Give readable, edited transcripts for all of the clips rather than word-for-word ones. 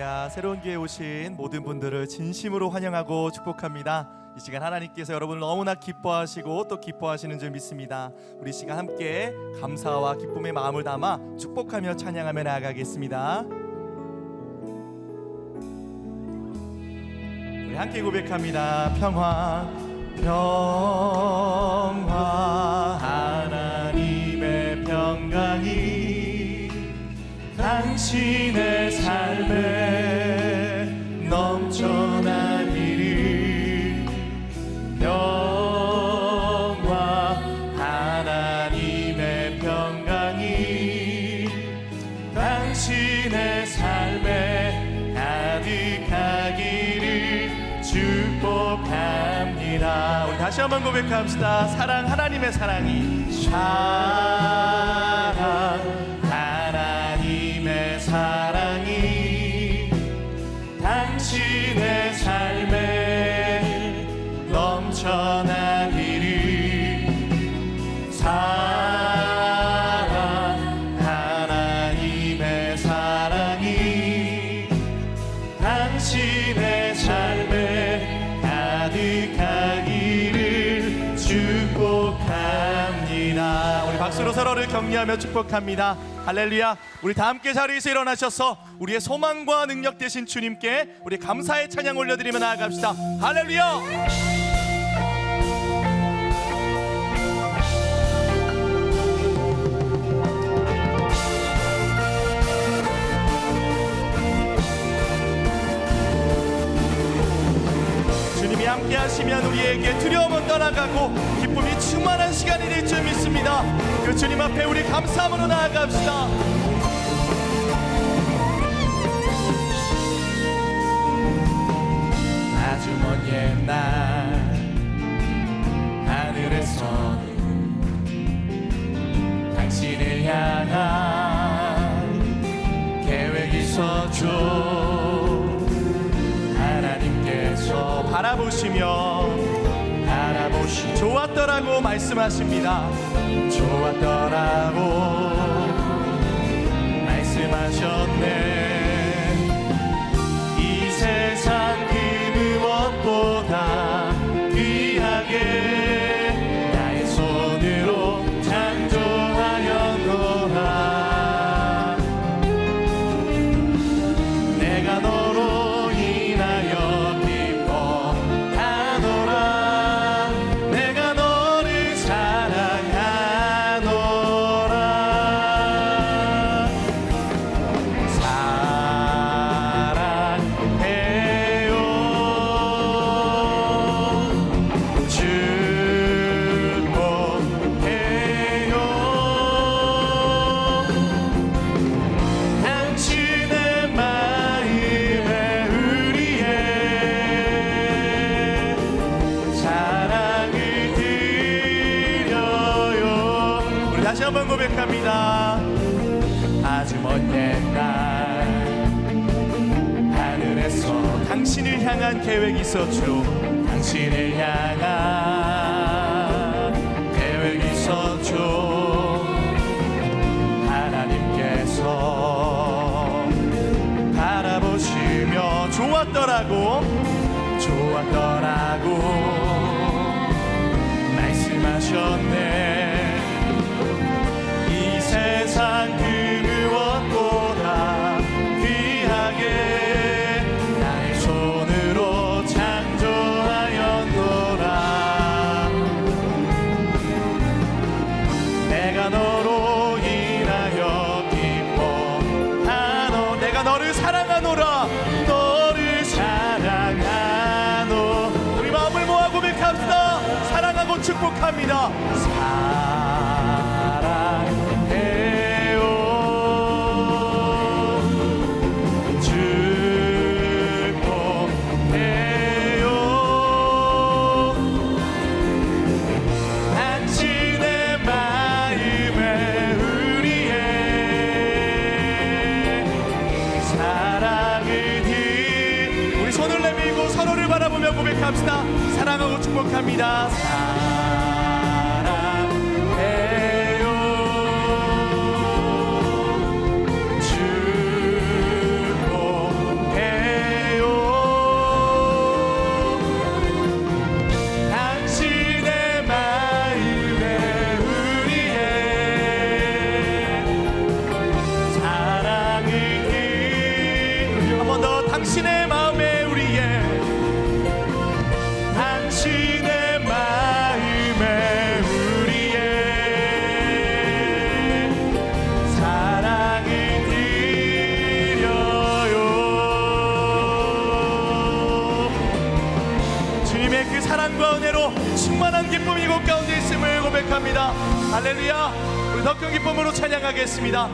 할렐루야. 새로운 교회에 오신 모든 분들을 진심으로 환영하고 축복합니다. 이 시간 하나님께서 여러분을 너무나 기뻐하시고 또 기뻐하시는 줄 믿습니다. 우리 시간 함께 감사와 기쁨의 마음을 담아 축복하며 찬양하며 나아가겠습니다. 우리 함께 고백합니다. 평화 평화 하나님의 평강이 당신의 삶에 넘쳐나기를. 평화 하나님의 평강이 당신의 삶에 가득하기를 축복합니다. 우리 다시 한번 고백합시다. 사랑 하나님의 사랑이 하나님의 사랑이 당신의 삶에 넘쳐나기를. 사랑 하나님의 사랑이 당신의 삶에 가득하기를 축복합니다. 우리 박수로 서로를 격려하며 축복합니다. 할렐루야. 우리 다 함께 자리에서 일어나셔서 우리의 소망과 능력 되신 주님께 우리 감사의 찬양 올려드리며 나아갑시다. 할렐루야. 주님이 함께 하시면 우리에게 두려움은 떠나가고 기쁨이 충만한 시간이 될 줄 믿습니다. 그 주님 앞에 우리 감사함으로 나아갑시다. 아주 먼 옛날 하늘에서는 당신을 향한 계획이 있었죠. 하나님께서 바라보시며 좋았더라고 말씀하십니다. 좋았더라고 말씀하셨네. 이 세상 그 무엇보다 귀하게 나의 손으로 창조하였노라. 내가 너로 인하여 기뻐하노라. 내가 너를 사랑하노라. 사랑해요. 축복해요. 당신의 마음에 우리의 사랑을 드려요. 우리 다시 한번 고백합니다. 아주 먼 옛날 하늘에서 당신을 향한 계획이 있었죠. 당신을 향한 계획이 있었죠. 하나님께서 바라보시며 좋았더라고 말씀하셨네. 이 세상 그 무엇보다 귀하게 나의 손으로 창조하였노라. 내가 너로 인하여 기뻐하노. 내가 너를 사랑하노라. 너를 사랑하노. 우리 마음을 모아 고백합시다. 사랑하고 축복합니다. 사랑해요. 축복해요. 당신의 마음에 우리의 사랑을 우리 손을 내밀고 서로를 바라보며 고백합시다. 사랑하고 축복합니다. 사랑해요. 축복해요. 축복합니다. 할렐루야. 우리 더 큰 기쁨으로 찬양하겠습니다.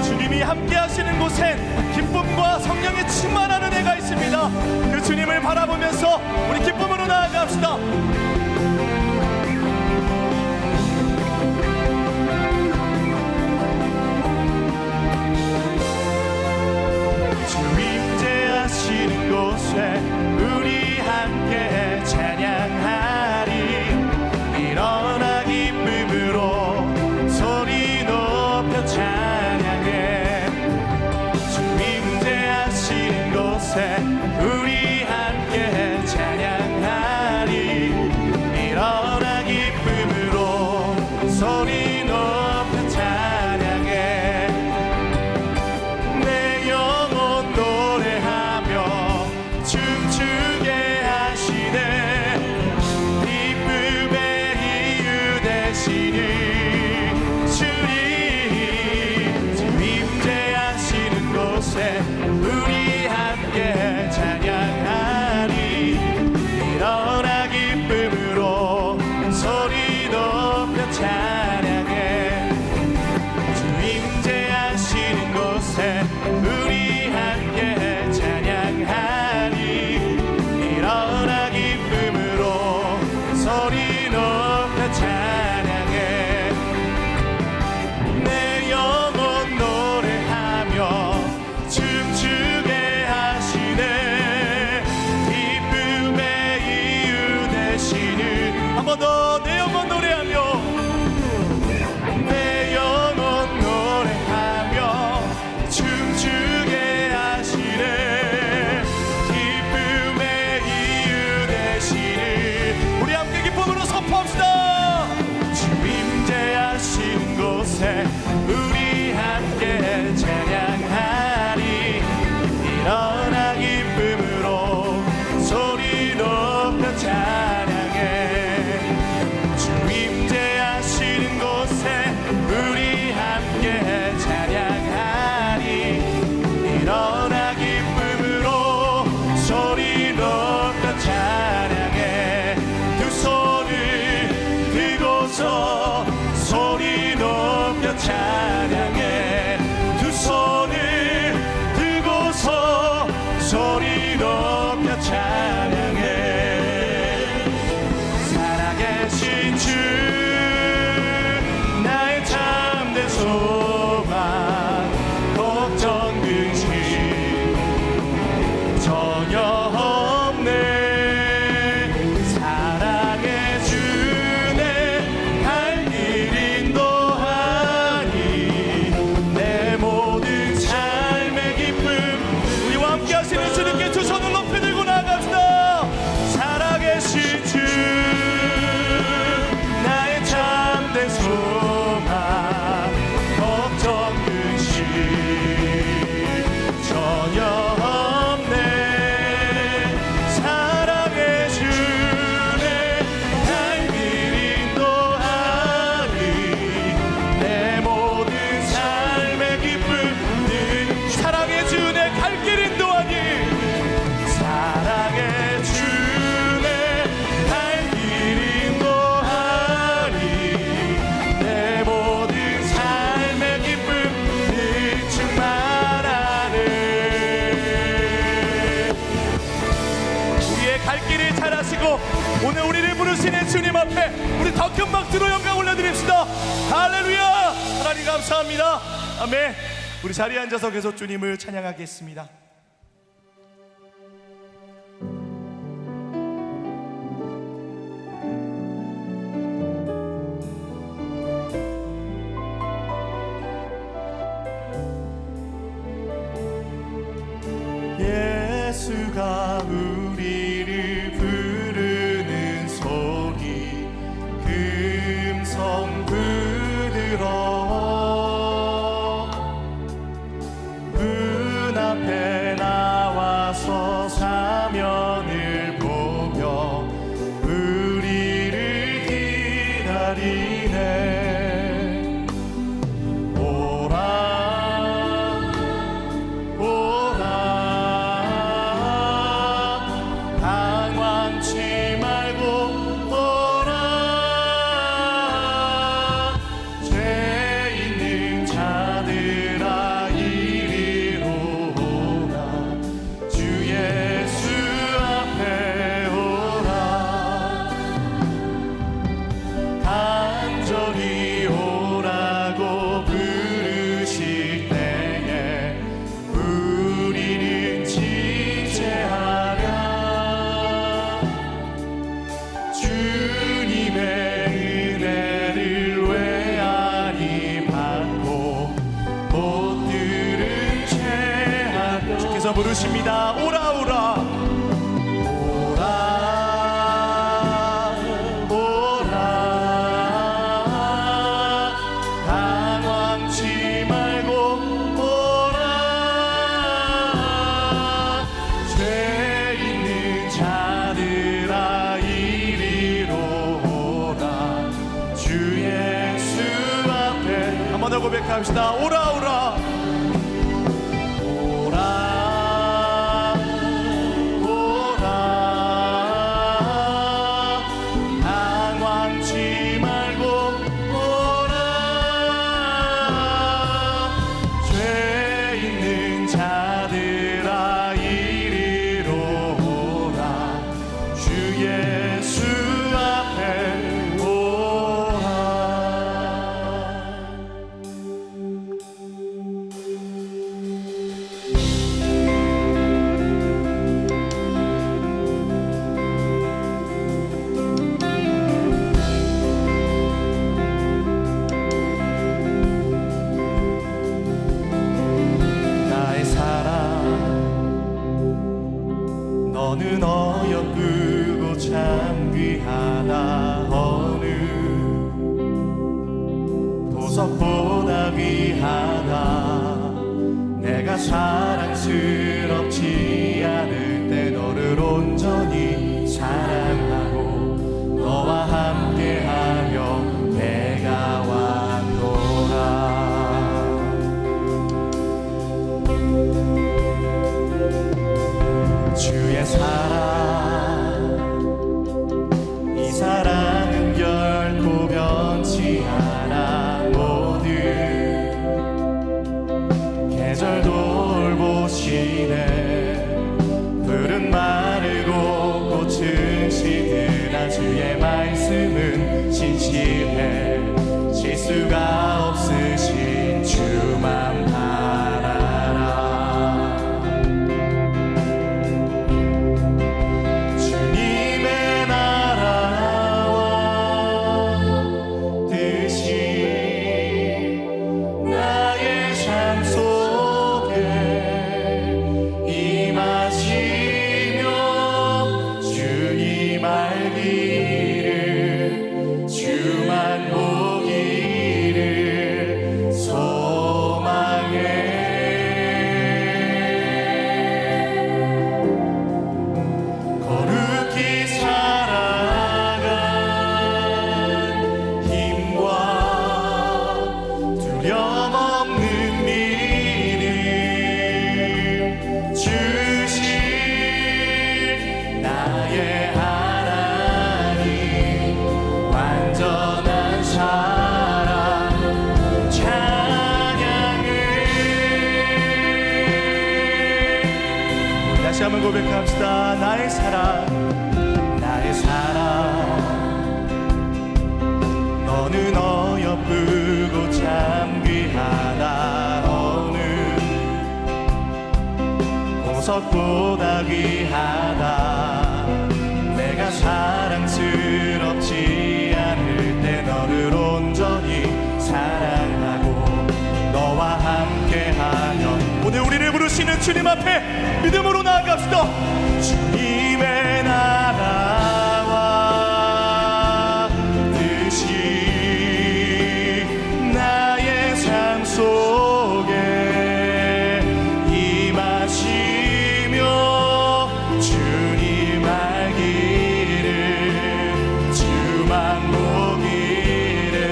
주님이 함께 하시는 곳엔 기쁨과 성령의 충만한 은혜가 있습니다. 그 주님을 바라보면서 우리 기쁨으로 나아갑시다. 임재하시는 곳에 우리 함께 찬양하리. 일어나 기쁨으로 소리 높여 찬양해. 주 임재하시는 곳에 우리 함께 찬양하리. 일어나 기쁨으로 소리 높여 찬양해. 내 영혼 노래하며 춤추게 하시네. 기쁨의 이유 되시니 주님. 주 임재하시는 곳에 우리 함께 찬양하리. 일어나 기쁨으로 소리 높여 찬양해. 주 임재하시는 곳에 우리 함께 찬양하리. 일어나 기쁨으로 소리 높여 찬양해. 내 영혼 노래하며 춤추게 하시네. 기쁨의 이유 되시는. 한 번 더 내 영혼 노래하며, 내 영혼 노래하며 춤추게 하시네. 기쁨의 이유 되시는. 우리 함께 기쁨으로 선포합시다. 주 임재하신 곳에 우리 함께 찬양하리. 일어나 기쁨으로 소리 높여 찬양해. 주 임재하시는 곳에 우리 함께 찬양하리. 일어나 기쁨으로 소리 높여 찬양해. 두 손을 들고서 소리 높여 찬양해. 두 손을 들고서 소리 높여 찬양해. 살아계신 주 나의 참된 소망. 걱정 근심 전혀 없네. 사랑의 주네 갈 길 인도하니. 내 모든 삶의 기쁨. 우리와 함께 하시는 주님께 두 손을 높이 들고 나아갑시다. 살아계신 주 나의 참된 소망. 걱정 근심 전혀 없네. 사랑의 주네 갈 길 인도하니. 내 모든 삶의 기쁨은 사랑의 주내 갈 길 인도하니. 사랑의 주네 갈 길 인도하니. 내 모든 삶의 기쁨은 충만하네. 우리의 갈 길을 잘 아시고 오늘 우리를 부르시는 주님 앞에 우리 더 큰 박수로 영광 올려드립시다. 할렐루야. 하나님 감사합니다. 아멘. 우리 자리에 앉아서 계속 주님을 찬양하겠습니다. 예수가 우리를 부르는 소리 금성 부드러워. 문 앞에 자들아 이리로 오라 주 예수 앞에 오라 간절히 오라고 부르실 때에 우리는 지체하랴 주님의 은혜를 외아리 받고 못들은 채하며 주께서 부르십니다. 오라 오라 오라 오라 당황치 말고 오라 죄 있는 자들아 이리로 오라 주 예수 앞에 한 번 더 고백합시다. 오라 오라 오라 오라 당황치 말고 오라 죄 있는 자들아 이리로 오라 주 예수 앞에 오라 나의 사랑 너는 어여쁘고 참 귀하다 어느 보석보다 귀하다 내가 사랑스럽지 않을 때 너를 온전히 사랑하고 너와 함께하며 내가 왔노라 주의 사랑 이 사랑은 결코 변치 않아 모든 계절 돌보시네 푸른 마르고 꽃은 시드나 주의 말씀은 신실해 실수가 없으신 주만 바라라 주님의 나라와 뜻이 나의 삶 속에 임하시며 주님 알기를 주만 보기를 소망해 거룩히 살아간 힘과 두려움 없는 믿음 주실 나의 하나님 완전한 사랑 찬양을 우리 다시 한번 고백합시다. 나의 사랑 나의 사랑 너는 어여쁘고 참 귀하다 어느 보석보다 귀하다 내가 사랑스럽지 않을 때 너를 온전히 사랑하고 너와 함께하며 오늘 우리를 부르시는 주님 앞에 믿음으로 나아갑시다. 주님의 나라와 뜻이 나의 삶 속에 임하시며 주님 알기를 주만 보기를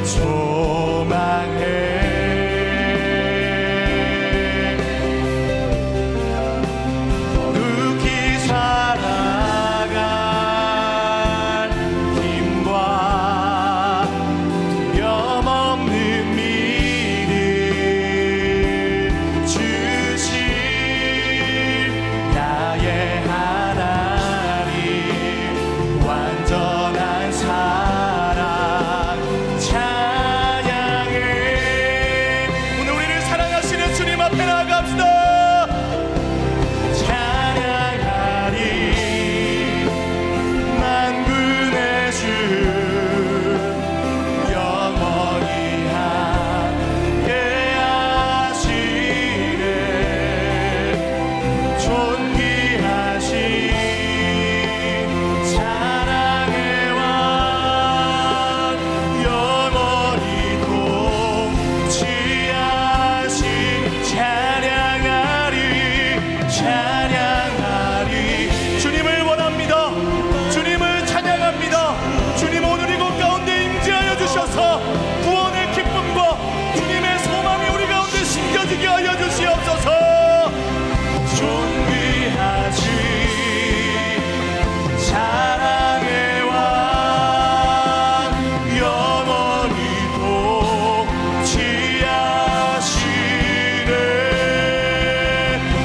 소망해 거룩히 앞에 나아갑시다. 찬양하리 만군의 주 영원히 함께하시네 존귀하신 사랑의 왕 영원히 통치하신 찬양하리 찬양하리 주님을 원합니다. 주님을 찬양합니다. 주님 오늘 이곳 가운데 임재하여 주셔서 구원의 기쁨과 주님의 소망이 우리 가운데 심겨지게 하여 주시옵소서. 존귀하신 사랑의 왕 영원히 통치하시네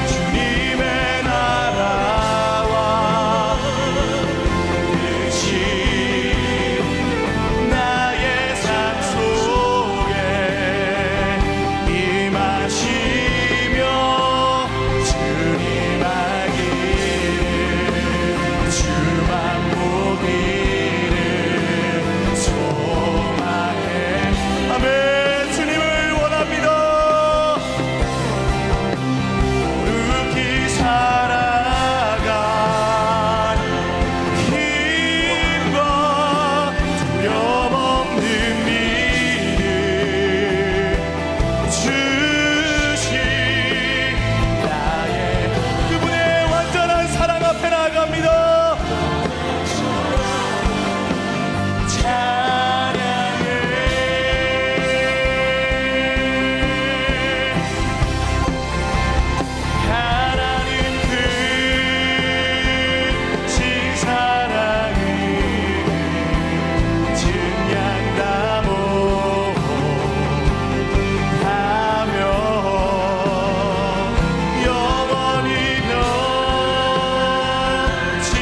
주님의 나라와 뜻이 나의 삶 속에 임하시며 주님 알기를 주만 보기를 소망해 아멘. 주님을 원합니다. 거룩히 살아간 힘과 두려움 없는 믿음 주신 나의 그분의 완전한 사랑 앞에 나아갑니다. 하나님 그 신사랑을 증량다 못하며 영원히 변치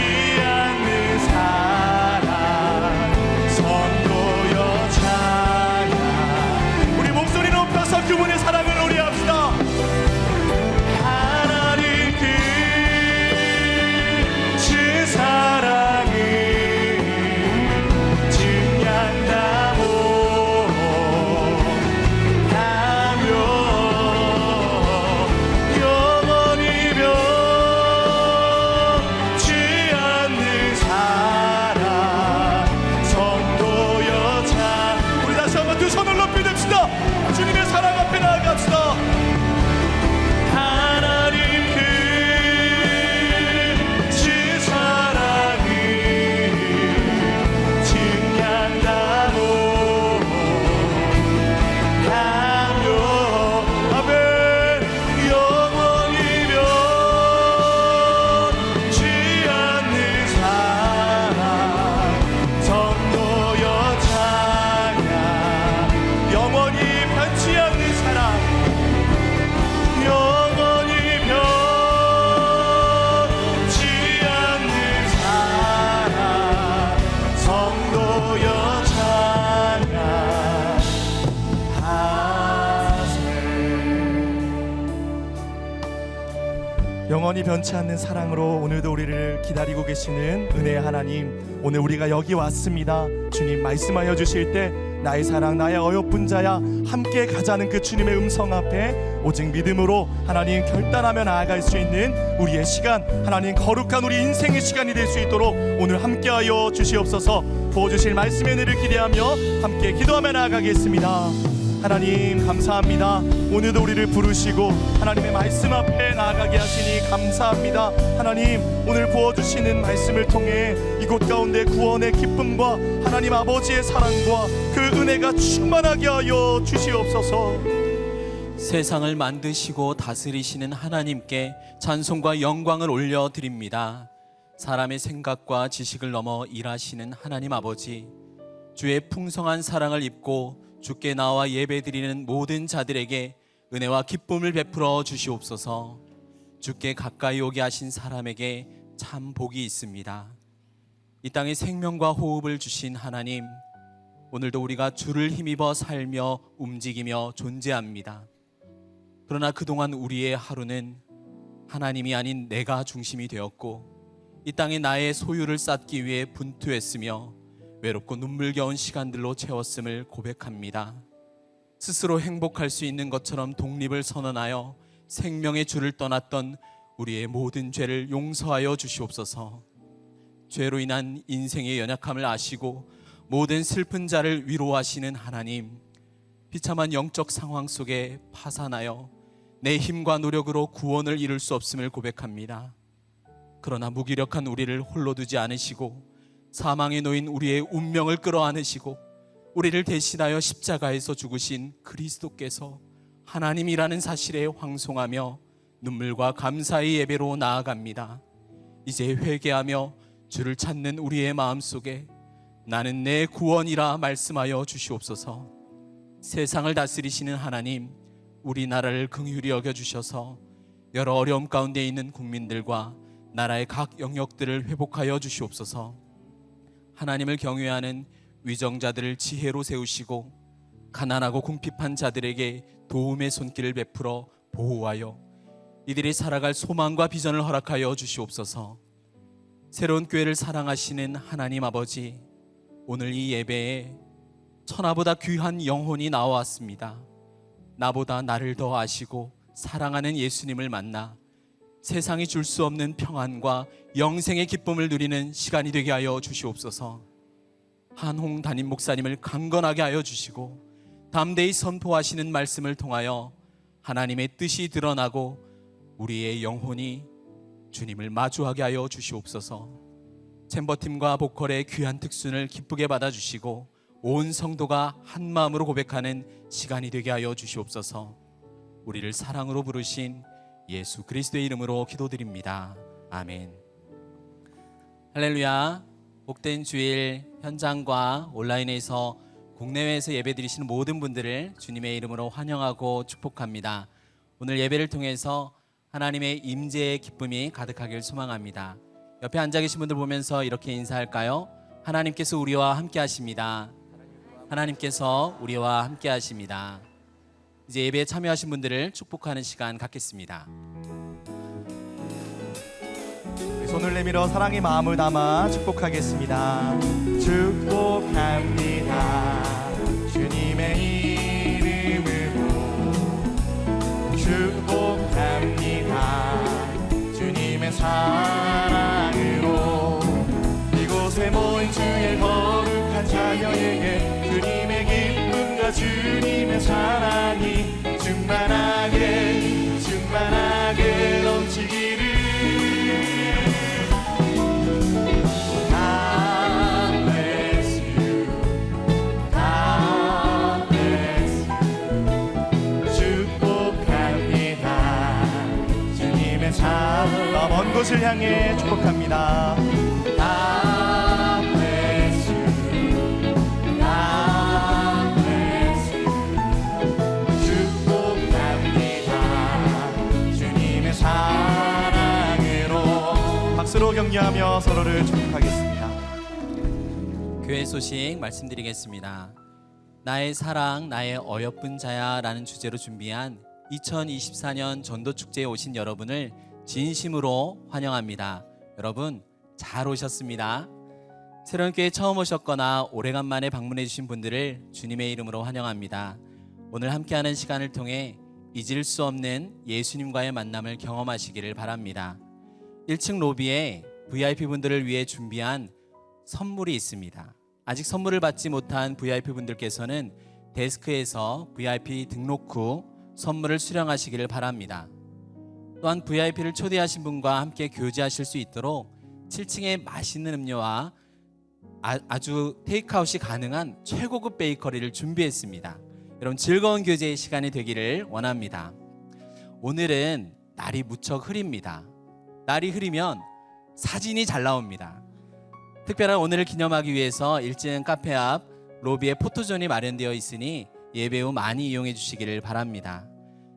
않는 사랑 선도여 찬양 우리 목소리 높여서 그분의 사랑을 노래합시다. 하나님 그 신사랑을 증량다 못하며 영원히 변치 않는 사랑 성도여 찬 우리 다시 한번 두 손을 높이 듭시다. 주님의 사랑 앞에 나아갑시다. 하나님 그 신사랑을 증량다 못하며 아멘 영원히 변치 않는 사랑 성도여 찬양 영원히 변치 않는 사랑. 영원히 변치 않는 사랑 성도여 찬양하세 영원히 변치 않는 사랑으로 오늘도 우리를 기다리고 계시는 은혜의 하나님, 오늘 우리가 여기 왔습니다. 주님 말씀하여 주실 때 나의 사랑 나의 어여쁜 자야 함께 가자는 그 주님의 음성 앞에 오직 믿음으로 하나님 결단하며 나아갈 수 있는 우리의 시간, 하나님 거룩한 우리 인생의 시간이 될 수 있도록 오늘 함께하여 주시옵소서. 부어주실 말씀의 은혜를 기대하며 함께 기도하며 나아가겠습니다. 하나님 감사합니다. 오늘도 우리를 부르시고 하나님의 말씀 앞에 나아가게 하시니 감사합니다. 하나님 오늘 부어주시는 말씀을 통해 이곳 가운데 구원의 기쁨과 하나님 아버지의 사랑과 그 은혜가 충만하게 하여 주시옵소서. 세상을 만드시고 다스리시는 하나님께 찬송과 영광을 올려드립니다. 사람의 생각과 지식을 넘어 일하시는 하나님 아버지, 주의 풍성한 사랑을 입고 주께 나와 예배드리는 모든 자들에게 은혜와 기쁨을 베풀어 주시옵소서. 주께 가까이 오게 하신 사람에게 참 복이 있습니다. 이 땅에 생명과 호흡을 주신 하나님, 오늘도 우리가 주를 힘입어 살며 움직이며 존재합니다. 그러나 그동안 우리의 하루는 하나님이 아닌 내가 중심이 되었고 이 땅에 나의 소유를 쌓기 위해 분투했으며 외롭고 눈물겨운 시간들로 채웠음을 고백합니다. 스스로 행복할 수 있는 것처럼 독립을 선언하여 생명의 줄을 떠났던 우리의 모든 죄를 용서하여 주시옵소서. 죄로 인한 인생의 연약함을 아시고 모든 슬픈 자를 위로하시는 하나님, 비참한 영적 상황 속에 파산하여 내 힘과 노력으로 구원을 이룰 수 없음을 고백합니다. 그러나 무기력한 우리를 홀로 두지 않으시고 사망에 놓인 우리의 운명을 끌어안으시고 우리를 대신하여 십자가에서 죽으신 그리스도께서 하나님이라는 사실에 황송하며 눈물과 감사의 예배로 나아갑니다. 이제 회개하며 주를 찾는 우리의 마음속에 나는 내 구원이라 말씀하여 주시옵소서. 세상을 다스리시는 하나님, 우리나라를 긍휼히 여겨주셔서 여러 어려움 가운데 있는 국민들과 나라의 각 영역들을 회복하여 주시옵소서. 하나님을 경외하는 위정자들을 지혜로 세우시고 가난하고 궁핍한 자들에게 도움의 손길을 베풀어 보호하여 이들이 살아갈 소망과 비전을 허락하여 주시옵소서. 새로운 교회를 사랑하시는 하나님 아버지, 오늘 이 예배에 천하보다 귀한 영혼이 나왔습니다. 나보다 나를 더 아시고 사랑하는 예수님을 만나 세상이 줄 수 없는 평안과 영생의 기쁨을 누리는 시간이 되게 하여 주시옵소서. 한홍 담임 목사님을 강건하게 하여 주시고 담대히 선포하시는 말씀을 통하여 하나님의 뜻이 드러나고 우리의 영혼이 주님을 마주하게 하여 주시옵소서. 챔버팀과 보컬의 귀한 특순을 기쁘게 받아주시고 온 성도가 한 마음으로 고백하는 시간이 되게 하여 주시옵소서. 우리를 사랑으로 부르신 예수 그리스도의 이름으로 기도드립니다. 아멘. 할렐루야. 복된 주일 현장과 온라인에서 국내외에서 예배드리시는 모든 분들을 주님의 이름으로 환영하고 축복합니다. 오늘 예배를 통해서 하나님의 임재의 기쁨이 가득하길 소망합니다. 옆에 앉아 계신 분들 보면서 이렇게 인사할까요? 하나님께서 우리와 함께 하십니다. 하나님께서 우리와 함께 하십니다. 이제 예배에 참여하신 분들을 축복하는 시간 갖겠습니다. 손을 내밀어 사랑의 마음을 담아 축복하겠습니다. 축복합니다. 주님의 이름으로 축복합니다. 주님의 사랑으로 이곳에 모인 주의 거룩한 자녀에게 주님의 기쁨과 주님의 사랑이 충만하게 충만하게 넘치기를. God bless you, God bless you. 축복합니다. 주님의 사랑 먼 곳을 향해 축복합니다. God bless you, God bless you. 축복합니다. 주님의 사랑으로 박수로 격려하며 서로를 축복하겠습니다. 교회 소식 말씀드리겠습니다. 나의 사랑 나의 어여쁜 자야 라는 주제로 준비한 2024년 전도축제에 오신 여러분을 진심으로 환영합니다. 여러분 잘 오셨습니다. 새로운 교회 처음 오셨거나 오래간만에 방문해 주신 분들을 주님의 이름으로 환영합니다. 오늘 함께하는 시간을 통해 잊을 수 없는 예수님과의 만남을 경험하시기를 바랍니다. 1층 로비에 VIP 분들을 위해 준비한 선물이 있습니다. 아직 선물을 받지 못한 VIP 분들께서는 데스크에서 VIP 등록 후 선물을 수령하시기를 바랍니다. 또한 VIP를 초대하신 분과 함께 교제하실 수 있도록 7층에 맛있는 음료와 아주 테이크아웃이 가능한 최고급 베이커리를 준비했습니다. 여러분 즐거운 교제의 시간이 되기를 원합니다. 오늘은 날이 무척 흐립니다. 날이 흐리면 사진이 잘 나옵니다. 특별한 오늘을 기념하기 위해서 1층 카페 앞 로비에 포토존이 마련되어 있으니 예배 후 많이 이용해 주시기를 바랍니다.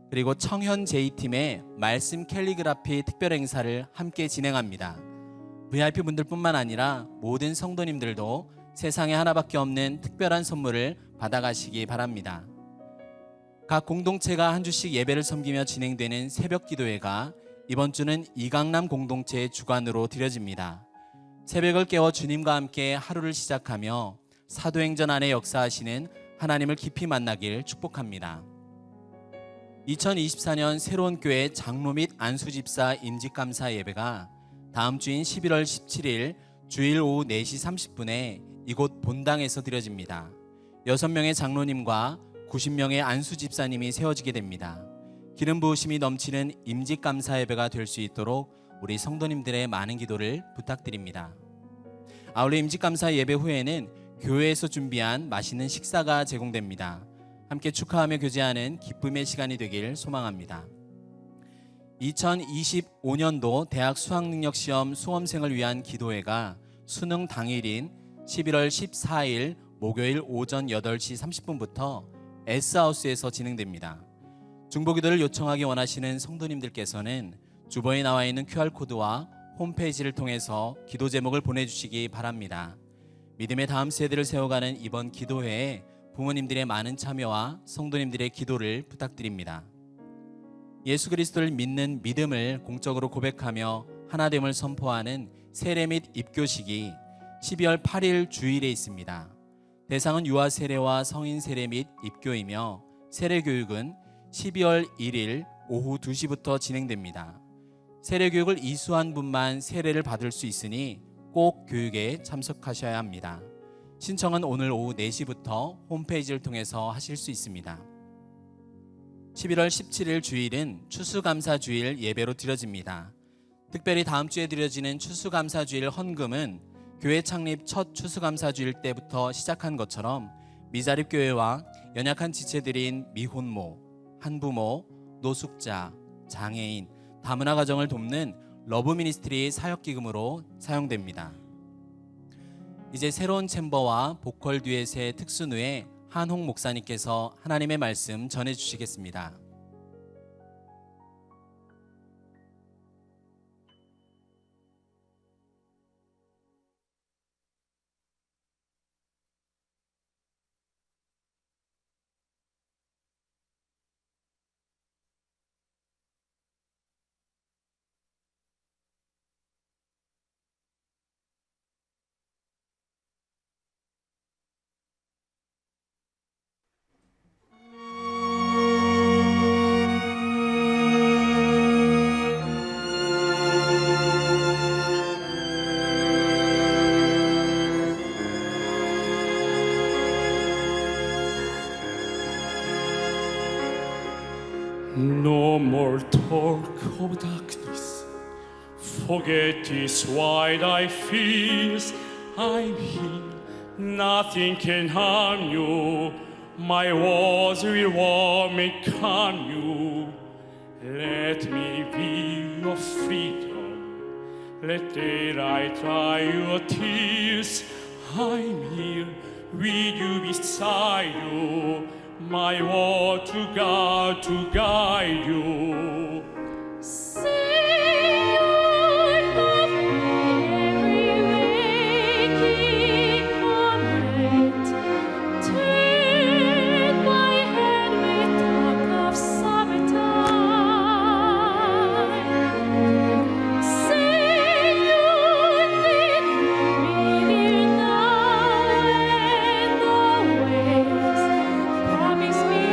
그리고 청현 J팀의 말씀 캘리그라피 특별 행사를 함께 진행합니다. VIP 분들뿐만 아니라 모든 성도님들도 세상에 하나밖에 없는 특별한 선물을 받아가시기 바랍니다. 각 공동체가 한 주씩 예배를 섬기며 진행되는 새벽 기도회가 이번 주는 이강남 공동체의 주관으로 드려집니다. 새벽을 깨워 주님과 함께 하루를 시작하며 사도행전 안에 역사하시는 하나님을 깊이 만나길 축복합니다. 2024년 새로운 교회 장로 및 안수집사 임직감사 예배가 다음 주인 11월 17일 주일 오후 4시 30분에 이곳 본당에서 드려집니다. 6명의 장로님과 90명의 안수집사님이 세워지게 됩니다. 기름 부으심이 넘치는 임직감사 예배가 될 수 있도록 우리 성도님들의 많은 기도를 부탁드립니다. 아울러 임직감사 예배 후에는 교회에서 준비한 맛있는 식사가 제공됩니다. 함께 축하하며 교제하는 기쁨의 시간이 되길 소망합니다. 2025년도 대학 수학능력시험 수험생을 위한 기도회가 수능 당일인 11월 14일 목요일 오전 8시 30분부터 S하우스에서 진행됩니다. 중보기도를 요청하기 원하시는 성도님들께서는 주보에 나와 있는 QR코드와 홈페이지를 통해서 기도 제목을 보내주시기 바랍니다. 믿음의 다음 세대를 세워가는 이번 기도회에 부모님들의 많은 참여와 성도님들의 기도를 부탁드립니다. 예수 그리스도를 믿는 믿음을 공적으로 고백하며 하나됨을 선포하는 세례 및 입교식이 12월 8일 주일에 있습니다. 대상은 유아 세례와 성인 세례 및 입교이며 세례 교육은 12월 1일 오후 2시부터 진행됩니다. 세례 교육을 이수한 분만 세례를 받을 수 있으니 꼭 교육에 참석하셔야 합니다. 신청은 오늘 오후 4시부터 홈페이지를 통해서 하실 수 있습니다. 11월 17일 주일은 추수감사주일 예배로 드려집니다. 특별히 다음 주에 드려지는 추수감사주일 헌금은 교회 창립 첫 추수감사주일 때부터 시작한 것처럼 미자립교회와 연약한 지체들인 미혼모, 한부모, 노숙자, 장애인, 다문화 가정을 돕는 러브미니스트리 사역기금으로 사용됩니다. 이제 새로운 챔버와 보컬 듀엣의 특수누에 한홍 목사님께서 하나님의 말씀 전해주시겠습니다. No more talk of darkness. Forget this why I fears. I'm here. Nothing can harm you. My words will warm and calm you. Let me be your freedom. Let the light dry your tears. I'm here with you beside you. My word to God to guide you. Say your love every waking moment. Turn my head with talk of summertime. Say you'll be here now and always. Promise me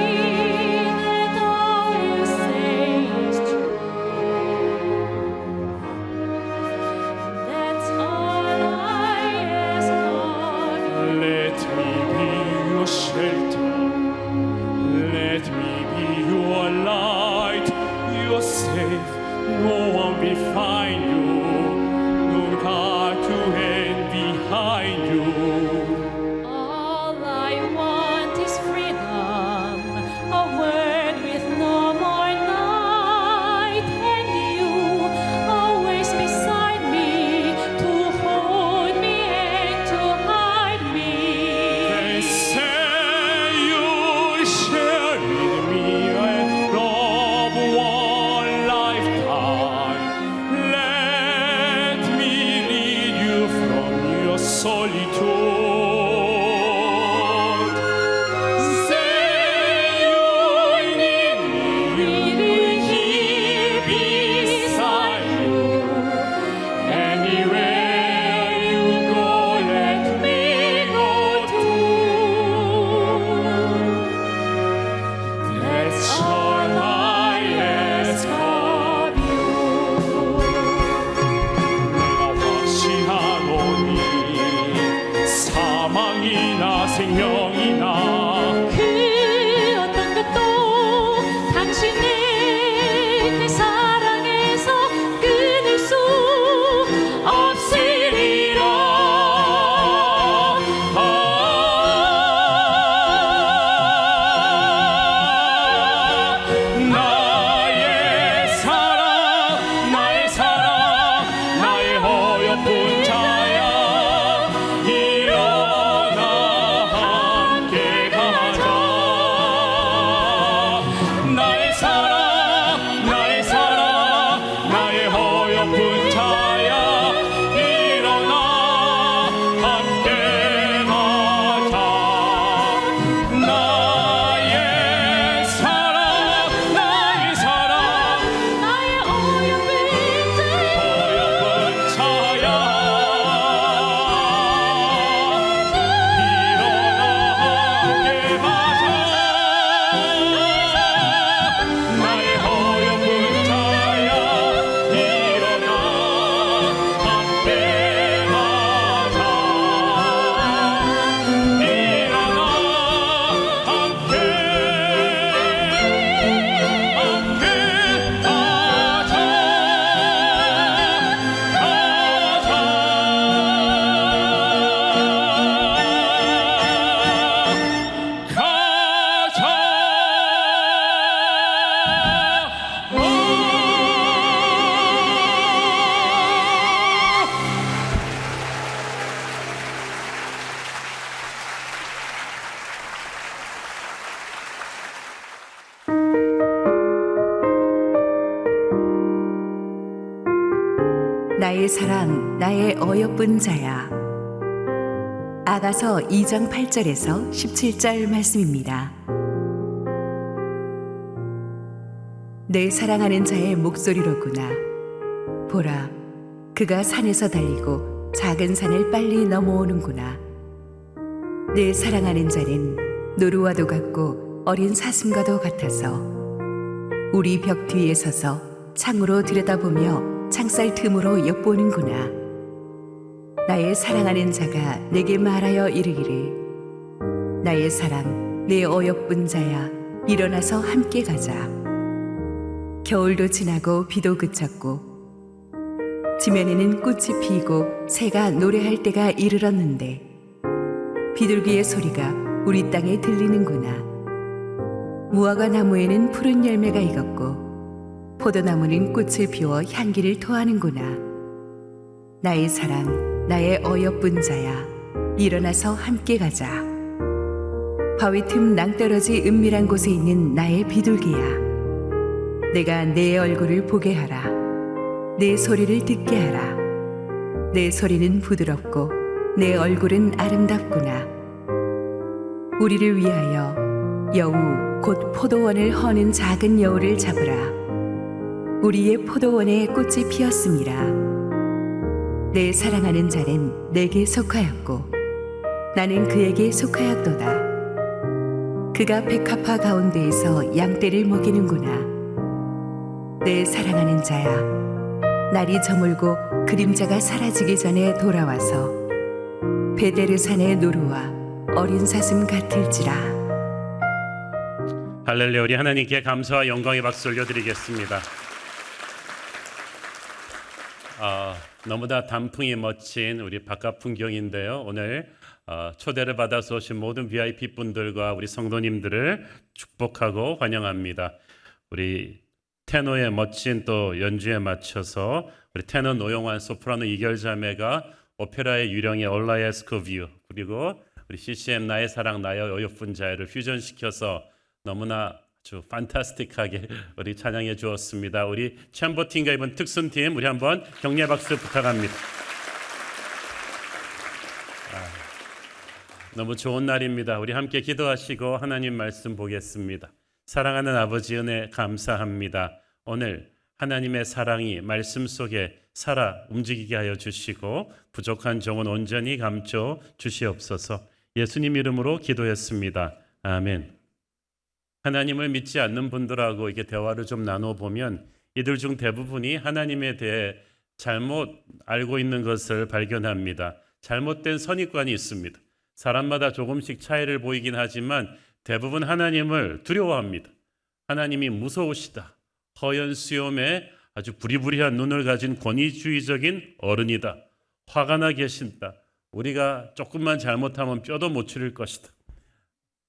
that all you say is true. That's all I ask of you. Let me be your shelter. Let me be your light. You're safe. No one will find you. No God to end behind you. All I want is freedom, a word with no more night, and you always beside me to hold me and to hide me. They say you'll share with me and love one lifetime. Let all I ask of you. 내가 확신하노니 사망이나 생명이나 그 어떤 것도 당신의 내 사랑에서 끊을 수 없으리라. 나의 사랑, 나의 사랑, 나의 어여쁜 자야, 일어나 함께 가자. 나의 사랑, 나의 사랑, 나의 어여쁜 자야, 일어나 함께 가자. 나의 사랑, 나의 사랑, 나의 어여쁜 어여쁜 자야, 일어나 함께 가자. 나의 어여쁜 자야, 일어나 함께 가자. 일어나 함께 나의 사랑, 나의 어여쁜 자야. 아가서 2장 8절에서 17절 말씀입니다. 내 사랑하는 자의 목소리로구나. 보라, 그가 산에서 달리고 작은 산을 빨리 넘어오는구나. 내 사랑하는 자는 노루와도 같고 어린 사슴과도 같아서 우리 벽 뒤에 서서 창으로 들여다보며 창살 틈으로 엿보는구나. 나의 사랑하는 자가 내게 말하여 이르기를, 나의 사랑, 내 어여쁜 자야, 일어나서 함께 가자. 겨울도 지나고 비도 그쳤고 지면에는 꽃이 피고 새가 노래할 때가 이르렀는데 비둘기의 소리가 우리 땅에 들리는구나. 무화과 나무에는 푸른 열매가 익었고 포도나무는 꽃을 피워 향기를 토하는구나. 나의 사랑, 나의 어여쁜 자야, 일어나서 함께 가자. 바위 틈 낭떠러지 은밀한 곳에 있는 나의 비둘기야, 내가 내 얼굴을 보게 하라. 내 소리를 듣게 하라. 내 소리는 부드럽고 내 얼굴은 아름답구나. 우리를 위하여 여우 곧 포도원을 허는 작은 여우를 잡으라. 우리의 포도원에 꽃이 피었습니다. 내 사랑하는 자는 내게 속하였고 나는 그에게 속하였도다. 그가 백합화 가운데에서 양떼를 먹이는구나. 내 사랑하는 자야, 날이 저물고 그림자가 사라지기 전에 돌아와서 베데르산의 노루와 어린 사슴 같을지라. 할렐루야. 우리 하나님께 감사와 영광의 박수 올려드리겠습니다. 너무나 단풍이 멋진 우리 바깥 풍경인데요. 오늘 초대를 받아서 오신 모든 VIP 분들과 우리 성도님들을 축복하고 환영합니다. 우리 테너의 멋진 또 연주에 맞춰서 우리 테너 노영환, 소프라노 이결자매가 오페라의 유령의 All I Ask of You, 그리고 우리 CCM 나의 사랑 나의 어여쁜 자야를 퓨전시켜서 너무나 아주 판타스틱하게 우리 찬양해 주었습니다. 우리 챔버팀과 이번 특순팀 우리 한번 격려 박수 부탁합니다. 너무 좋은 날입니다. 우리 함께 기도하시고 하나님 말씀 보겠습니다. 사랑하는 아버지, 은혜 감사합니다. 오늘 하나님의 사랑이 말씀 속에 살아 움직이게 하여 주시고 부족한 종은 온전히 감춰 주시옵소서. 예수님 이름으로 기도했습니다. 아멘. 하나님을 믿지 않는 분들하고 이렇게 대화를 좀 나눠보면 이들 중 대부분이 하나님에 대해 잘못 알고 있는 것을 발견합니다. 잘못된 선입관이 있습니다. 사람마다 조금씩 차이를 보이긴 하지만 대부분 하나님을 두려워합니다. 하나님이 무서우시다. 허연 수염에 아주 부리부리한 눈을 가진 권위주의적인 어른이다. 화가 나 계신다. 우리가 조금만 잘못하면 뼈도 못 추릴 것이다.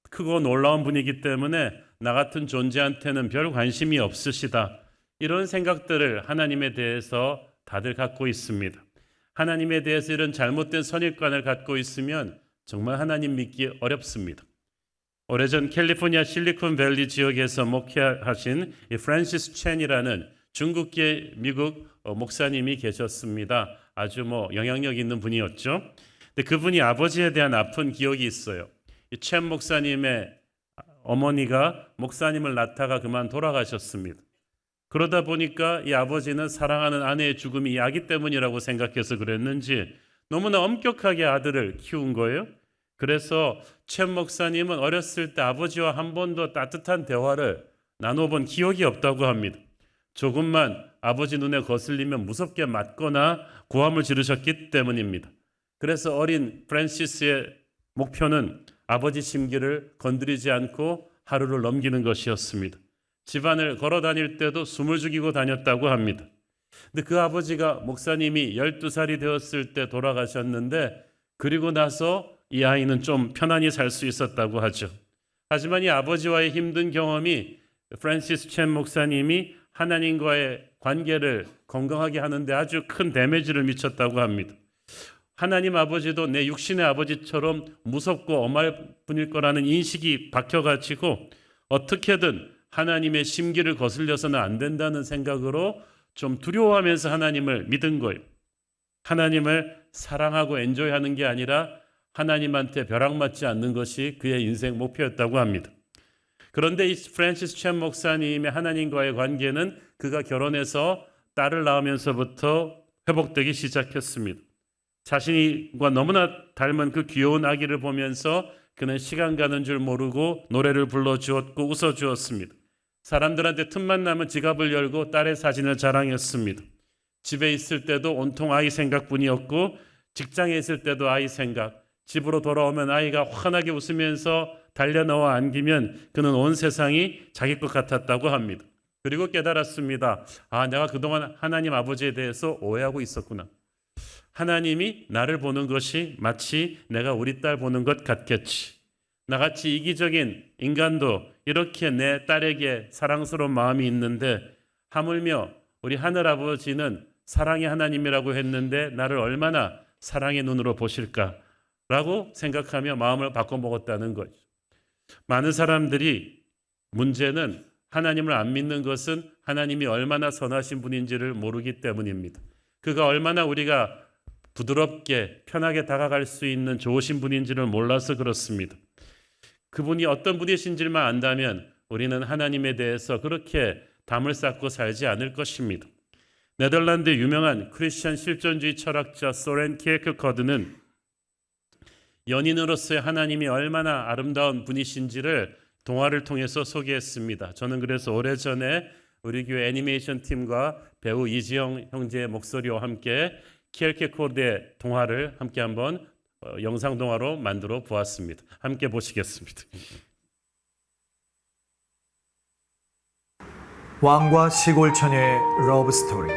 크고 놀라운 분이기 때문에 나 같은 존재한테는 별 관심이 없으시다. 이런 생각들을 하나님에 대해서 다들 갖고 있습니다. 하나님에 대해서 이런 잘못된 선입관을 갖고 있으면 정말 하나님 믿기 어렵습니다. 오래전 캘리포니아 실리콘밸리 지역에서 목회하신 이 프랜시스 첸이라는 중국계 미국 목사님이 계셨습니다. 아주 영향력 있는 분이었죠. 근데 그분이 아버지에 대한 아픈 기억이 있어요. 이 첸 목사님의 어머니가 목사님을 낳다가 그만 돌아가셨습니다. 그러다 보니까 이 아버지는 사랑하는 아내의 죽음이 이 아기 때문이라고 생각해서 그랬는지 너무나 엄격하게 아들을 키운 거예요. 그래서 첸 목사님은 어렸을 때 아버지와 한 번도 따뜻한 대화를 나눠본 기억이 없다고 합니다. 조금만 아버지 눈에 거슬리면 무섭게 맞거나 고함을 지르셨기 때문입니다. 그래서 어린 프랜시스의 목표는 아버지 심기를 건드리지 않고 하루를 넘기는 것이었습니다. 집안을 걸어 다닐 때도 숨을 죽이고 다녔다고 합니다. 근데 그 아버지가 목사님이 12살이 되었을 때 돌아가셨는데 그리고 나서 이 아이는 좀 편안히 살 수 있었다고 하죠. 하지만 이 아버지와의 힘든 경험이 프랜시스 첸 목사님이 하나님과의 관계를 건강하게 하는데 아주 큰 데미지를 미쳤다고 합니다. 하나님 아버지도 내 육신의 아버지처럼 무섭고 엄할 분일 거라는 인식이 박혀가지고 어떻게든 하나님의 심기를 거슬려서는 안 된다는 생각으로 좀 두려워하면서 하나님을 믿은 거예요. 하나님을 사랑하고 엔조이하는 게 아니라 하나님한테 벼락맞지 않는 것이 그의 인생 목표였다고 합니다. 그런데 이 프랜시스 첸 목사님의 하나님과의 관계는 그가 결혼해서 딸을 낳으면서부터 회복되기 시작했습니다. 자신과 너무나 닮은 그 귀여운 아기를 보면서 그는 시간 가는 줄 모르고 노래를 불러주었고 웃어주었습니다. 사람들한테 틈만 나면 지갑을 열고 딸의 사진을 자랑했습니다. 집에 있을 때도 온통 아이 생각뿐이었고 직장에 있을 때도 아이 생각, 집으로 돌아오면 아이가 환하게 웃으면서 달려나와 안기면 그는 온 세상이 자기 것 같았다고 합니다. 그리고 깨달았습니다. 내가 그동안 하나님 아버지에 대해서 오해하고 있었구나. 하나님이 나를 보는 것이 마치 내가 우리 딸 보는 것 같겠지. 나같이 이기적인 인간도 이렇게 내 딸에게 사랑스러운 마음이 있는데 하물며 우리 하늘아버지는 사랑의 하나님이라고 했는데 나를 얼마나 사랑의 눈으로 보실까라고 생각하며 마음을 바꿔먹었다는 거죠. 많은 사람들이 문제는 하나님을 안 믿는 것은 하나님이 얼마나 선하신 분인지를 모르기 때문입니다. 그가 얼마나 우리가 부드럽게 편하게 다가갈 수 있는 좋으신 분인지를 몰라서 그렇습니다. 그분이 어떤 분이신지만 안다면 우리는 하나님에 대해서 그렇게 담을 쌓고 살지 않을 것입니다. 네덜란드 유명한 크리스천 실존주의 철학자 소렌 키에르케거드는 연인으로서의 하나님이 얼마나 아름다운 분이신지를 동화를 통해서 소개했습니다. 저는 그래서 오래전에 우리 교회 애니메이션 팀과 배우 이지영 형제의 목소리와 함께 키에르케거드의 동화를 함께 한번 영상 동화로 만들어 보았습니다. 함께 보시겠습니다. 왕과 시골 처녀의 러브 스토리.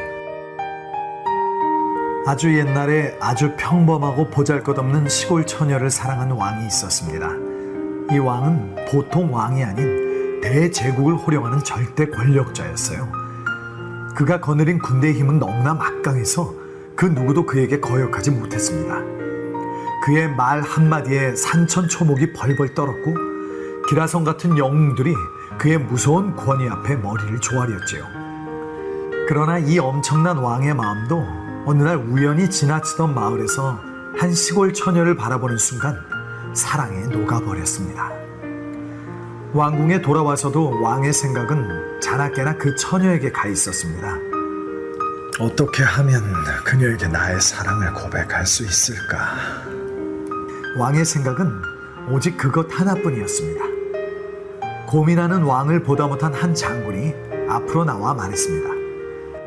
아주 옛날에 아주 평범하고 보잘것없는 시골 처녀를 사랑한 왕이 있었습니다. 이 왕은 보통 왕이 아닌 대제국을 호령하는 절대 권력자였어요. 그가 거느린 군대의 힘은 너무나 막강해서 그 누구도 그에게 거역하지 못했습니다. 그의 말 한마디에 산천초목이 벌벌 떨었고 기라성 같은 영웅들이 그의 무서운 권위 앞에 머리를 조아렸지요. 그러나 이 엄청난 왕의 마음도 어느 날 우연히 지나치던 마을에서 한 시골 처녀를 바라보는 순간 사랑에 녹아버렸습니다. 왕궁에 돌아와서도 왕의 생각은 자나깨나 그 처녀에게 가 있었습니다. 어떻게 하면 그녀에게 나의 사랑을 고백할 수 있을까? 왕의 생각은 오직 그것 하나뿐이었습니다. 고민하는 왕을 보다 못한 한 장군이 앞으로 나와 말했습니다.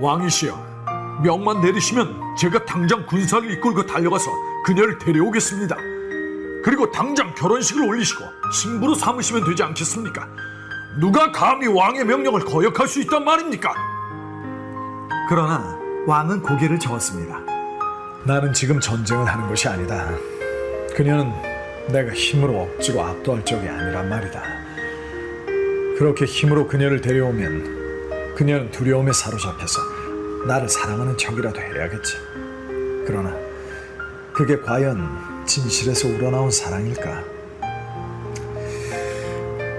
왕이시여, 명만 내리시면 제가 당장 군사를 이끌고 달려가서 그녀를 데려오겠습니다. 그리고 당장 결혼식을 올리시고 신부로 삼으시면 되지 않겠습니까? 누가 감히 왕의 명령을 거역할 수 있단 말입니까? 그러나 왕은 고개를 저었습니다. 나는 지금 전쟁을 하는 것이 아니다. 그녀는 내가 힘으로 억지로 압도할 적이 아니란 말이다. 그렇게 힘으로 그녀를 데려오면 그녀는 두려움에 사로잡혀서 나를 사랑하는 척이라도 해야겠지. 그러나 그게 과연 진실에서 우러나온 사랑일까?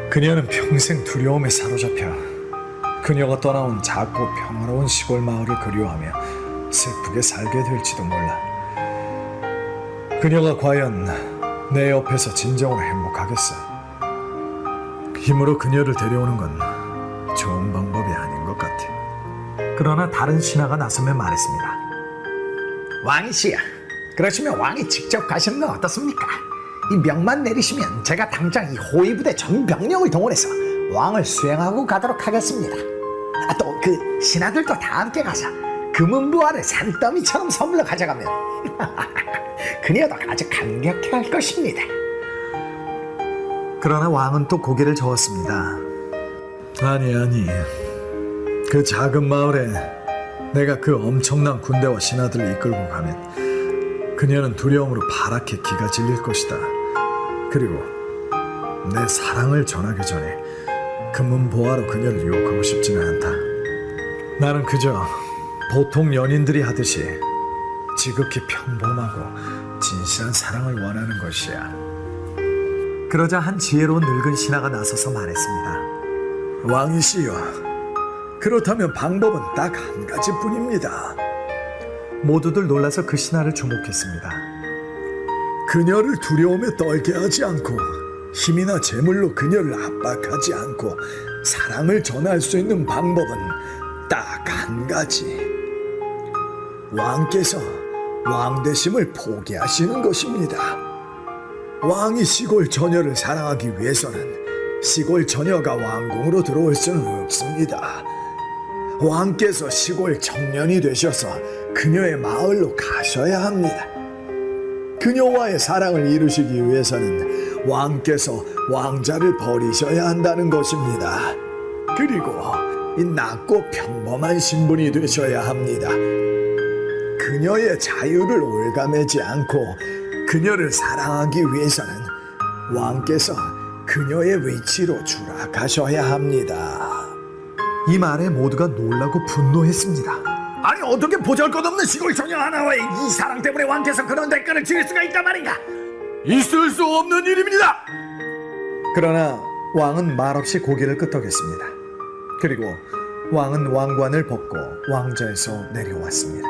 그녀는 평생 두려움에 사로잡혀 그녀가 떠나온 작고 평화로운 시골 마을을 그리워하며 슬프게 살게 될지도 몰라. 그녀가 과연 내 옆에서 진정으로 행복하겠어? 힘으로 그녀를 데려오는 건 좋은 방법이 아닌 것 같아. 그러나 다른 신하가 나서며 말했습니다. 왕이시여, 그러시면 왕이 직접 가시는 건 어떻습니까? 이 명만 내리시면 제가 당장 이 호위부대 전 병력을 동원해서 왕을 수행하고 가도록 하겠습니다. 또 그 신하들도 다 함께 가서 금은부화를 산더미처럼 선물로 가져가면 그녀도 아주 감격해할 것입니다. 그러나 왕은 또 고개를 저었습니다. 아니, 그 작은 마을에 내가 그 엄청난 군대와 신하들을 이끌고 가면 그녀는 두려움으로 파랗게 기가 질릴 것이다. 그리고 내 사랑을 전하기 전에 금은보화로 그녀를 유혹하고 싶지는 않다. 나는 그저 보통 연인들이 하듯이 지극히 평범하고 진실한 사랑을 원하는 것이야. 그러자 한 지혜로운 늙은 신하가 나서서 말했습니다. 왕이시여, 그렇다면 방법은 딱 한 가지뿐입니다. 모두들 놀라서 그 신하를 주목했습니다. 그녀를 두려움에 떨게 하지 않고 힘이나 재물로 그녀를 압박하지 않고 사랑을 전할 수 있는 방법은 딱 한 가지. 왕께서 왕대심을 포기하시는 것입니다. 왕이 시골 처녀를 사랑하기 위해서는 시골 처녀가 왕궁으로 들어올 수는 없습니다. 왕께서 시골 청년이 되셔서 그녀의 마을로 가셔야 합니다. 그녀와의 사랑을 이루시기 위해서는 왕께서 왕자를 버리셔야 한다는 것입니다. 그리고 이 낮고 평범한 신분이 되셔야 합니다. 그녀의 자유를 올가매지 않고 그녀를 사랑하기 위해서는 왕께서 그녀의 위치로 추락하셔야 합니다. 이 말에 모두가 놀라고 분노했습니다. 아니, 어떻게 보잘것없는 시골 처녀 하나와의 이 사랑 때문에 왕께서 그런 대가를 치를 수가 있단 말인가? 있을 수 없는 일입니다. 그러나 왕은 말없이 고개를 끄덕였습니다. 그리고 왕은 왕관을 벗고 왕좌에서 내려왔습니다.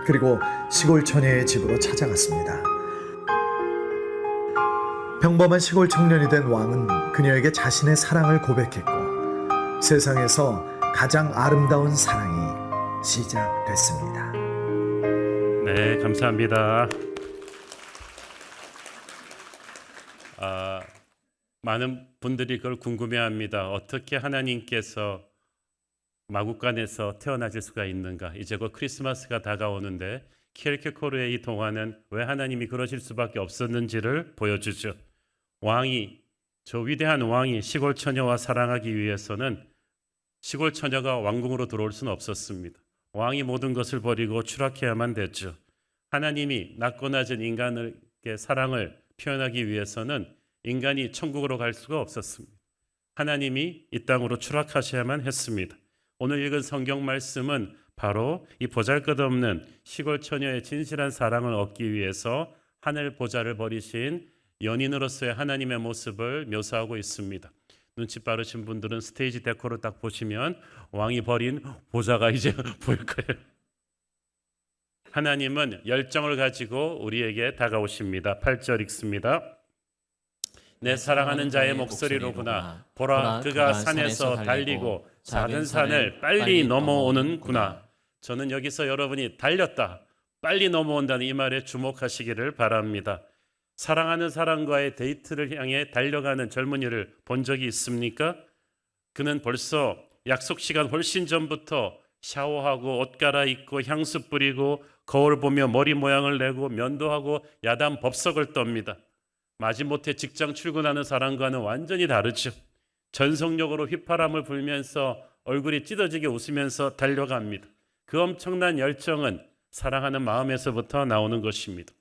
그리고 시골 처녀의 집으로 찾아갔습니다. 평범한 시골 청년이 된 왕은 그녀에게 자신의 사랑을 고백했고 세상에서 가장 아름다운 사랑이 시작됐습니다. 네, 감사합니다. 많은 분들이 그걸 궁금해합니다. 어떻게 하나님께서 마국간에서 태어나실 수가 있는가? 이제 곧 크리스마스가 다가오는데 키엘케코르의 이 동화는 왜 하나님이 그러실 수밖에 없었는지를 보여주죠. 저 위대한 왕이 시골 처녀와 사랑하기 위해서는 시골 처녀가 왕궁으로 들어올 수는 없었습니다. 왕이 모든 것을 버리고 추락해야만 됐죠. 하나님이 낮고 낮은 인간에게 사랑을 표현하기 위해서는 인간이 천국으로 갈 수가 없었습니다. 하나님이 이 땅으로 추락하셔야만 했습니다. 오늘 읽은 성경 말씀은 바로 이 보잘것없는 시골 처녀의 진실한 사랑을 얻기 위해서 하늘 보좌를 버리신 연인으로서의 하나님의 모습을 묘사하고 있습니다. 눈치 빠르신 분들은 스테이지 데코를 딱 보시면 왕이 버린 보좌가 이제 보일 거예요. 하나님은 열정을 가지고 우리에게 다가오십니다. 8절 읽습니다. 내 사랑하는 자의 목소리로구나. 보라, 그가 산에서 달리고 작은 산을 빨리 넘어오는구나. 저는 여기서 여러분이 달렸다, 빨리 넘어온다는 이 말에 주목하시기를 바랍니다. 사랑하는 사람과의 데이트를 향해 달려가는 젊은이를 본 적이 있습니까? 그는 벌써 약속 시간 훨씬 전부터 샤워하고 옷 갈아입고 향수 뿌리고 거울 보며 머리 모양을 내고 면도하고 야단 법석을 떱니다. 마지못해 직장 출근하는 사람과는 완전히 다르죠. 전속력으로 휘파람을 불면서 얼굴이 찢어지게 웃으면서 달려갑니다. 그 엄청난 열정은 사랑하는 마음에서부터 나오는 것입니다.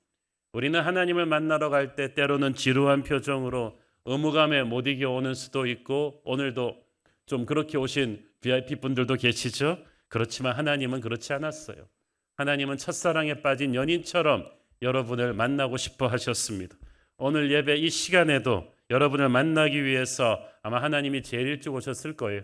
우리는 하나님을 만나러 갈 때 때로는 지루한 표정으로 의무감에 못 이겨오는 수도 있고, 오늘도 좀 그렇게 오신 VIP 분들도 계시죠. 그렇지만 하나님은 그렇지 않았어요. 하나님은 첫사랑에 빠진 연인처럼 여러분을 만나고 싶어 하셨습니다. 오늘 예배 이 시간에도 여러분을 만나기 위해서 아마 하나님이 제일 일찍 오셨을 거예요.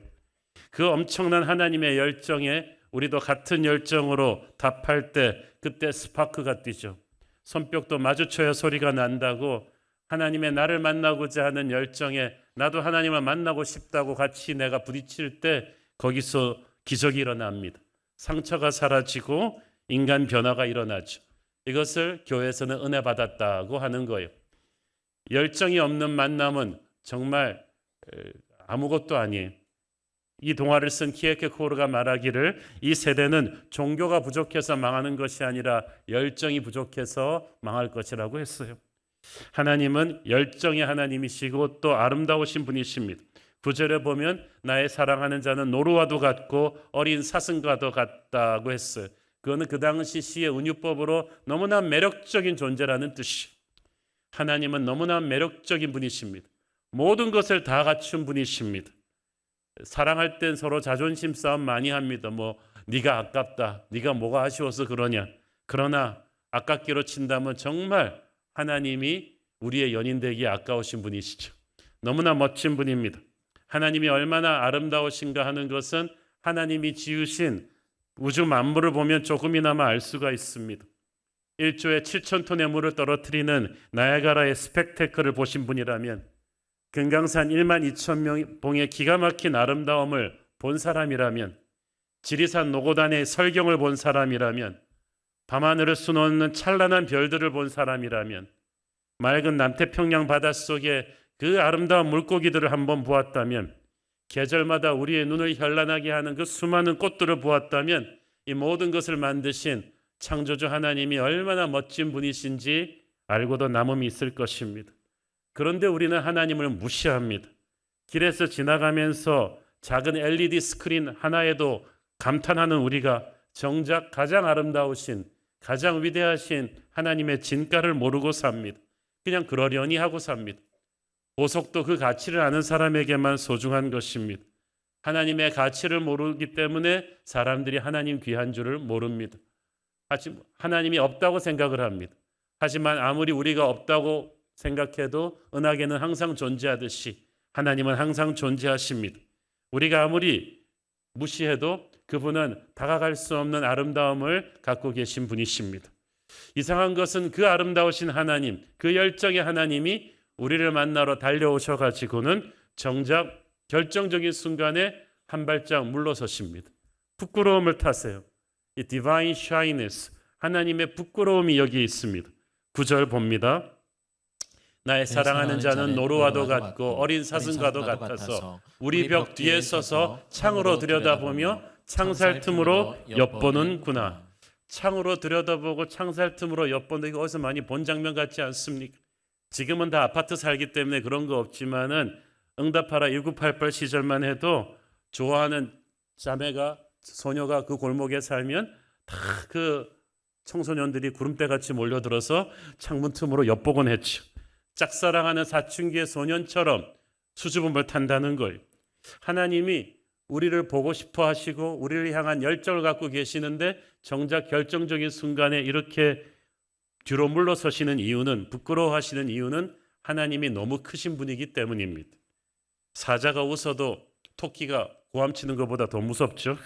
그 엄청난 하나님의 열정에 우리도 같은 열정으로 답할 때 그때 스파크가 뛰죠. 손뼉도 마주쳐야 소리가 난다고, 하나님의 나를 만나고자 하는 열정에 나도 하나님을 만나고 싶다고 같이 내가 부딪힐 때 거기서 기적이 일어납니다. 상처가 사라지고 인간 변화가 일어나죠. 이것을 교회에서는 은혜 받았다고 하는 거예요. 열정이 없는 만남은 정말 아무것도 아니에요. 이 동화를 쓴 키에케코르가 말하기를 이 세대는 종교가 부족해서 망하는 것이 아니라 열정이 부족해서 망할 것이라고 했어요. 하나님은 열정의 하나님이시고 또 아름다우신 분이십니다. 9절에 보면 나의 사랑하는 자는 노루와도 같고 어린 사슴과도 같다고 했어요. 그거는 그 당시 시의 은유법으로 너무나 매력적인 존재라는 뜻이에요. 하나님은 너무나 매력적인 분이십니다. 모든 것을 다 갖춘 분이십니다. 사랑할 땐 서로 자존심 싸움 많이 합니다. 네가 아깝다, 네가 뭐가 아쉬워서 그러냐. 그러나 아깝기로 친다면 정말 하나님이 우리의 연인 되기에 아까우신 분이시죠. 너무나 멋진 분입니다. 하나님이 얼마나 아름다우신가 하는 것은 하나님이 지으신 우주 만물을 보면 조금이나마 알 수가 있습니다. 1조에 7,000톤의 물을 떨어뜨리는 나야가라의 스펙테클을 보신 분이라면, 금강산 12,000봉의 기가 막힌 아름다움을 본 사람이라면, 지리산 노고단의 설경을 본 사람이라면, 밤하늘을 수놓는 찬란한 별들을 본 사람이라면, 맑은 남태평양 바닷속에 그 아름다운 물고기들을 한번 보았다면, 계절마다 우리의 눈을 현란하게 하는 그 수많은 꽃들을 보았다면, 이 모든 것을 만드신 창조주 하나님이 얼마나 멋진 분이신지 알고도 남음이 있을 것입니다. 그런데 우리는 하나님을 무시합니다. 길에서 지나가면서 작은 LED 스크린 하나에도 감탄하는 우리가 정작 가장 아름다우신, 가장 위대하신 하나님의 진가를 모르고 삽니다. 그냥 그러려니 하고 삽니다. 보석도 그 가치를 아는 사람에게만 소중한 것입니다. 하나님의 가치를 모르기 때문에 사람들이 하나님 귀한 줄을 모릅니다. 하지만 하나님이 없다고 생각을 합니다. 하지만 아무리 우리가 없다고 생각해도 은하계는 항상 존재하듯이 하나님은 항상 존재하십니다. 우리가 아무리 무시해도 그분은 다가갈 수 없는 아름다움을 갖고 계신 분이십니다. 이상한 것은 그 아름다우신 하나님, 그 열정의 하나님이 우리를 만나러 달려오셔가지고는 정작 결정적인 순간에 한 발짝 물러서십니다. 부끄러움을 타세요. 이 divine shyness, 하나님의 부끄러움이 여기 있습니다. 9절 봅니다. 나의 사랑하는 자는 노루와도 같고 어린 사슴과도 같아서 우리 벽 뒤에 서서 창으로 들여다보며 창살 틈으로 엿보는구나. 창으로 들여다보고 창살 틈으로 엿보는, 이거 어디서 많이 본 장면 같지 않습니까? 지금은 다 아파트 살기 때문에 그런 거 없지만은 응답하라 1988 시절만 해도 좋아하는 자매가, 소녀가 그 골목에 살면 다 그 청소년들이 구름대같이 몰려들어서 창문 틈으로 엿보곤 했죠. 짝사랑하는 사춘기의 소년처럼 수줍음을 탄다는 거예요. 하나님이 우리를 보고 싶어 하시고 우리를 향한 열정을 갖고 계시는데 정작 결정적인 순간에 이렇게 뒤로 물러서시는 이유는, 부끄러워하시는 이유는 하나님이 너무 크신 분이기 때문입니다. 사자가 웃어도 토끼가 고함치는 것보다 더 무섭죠.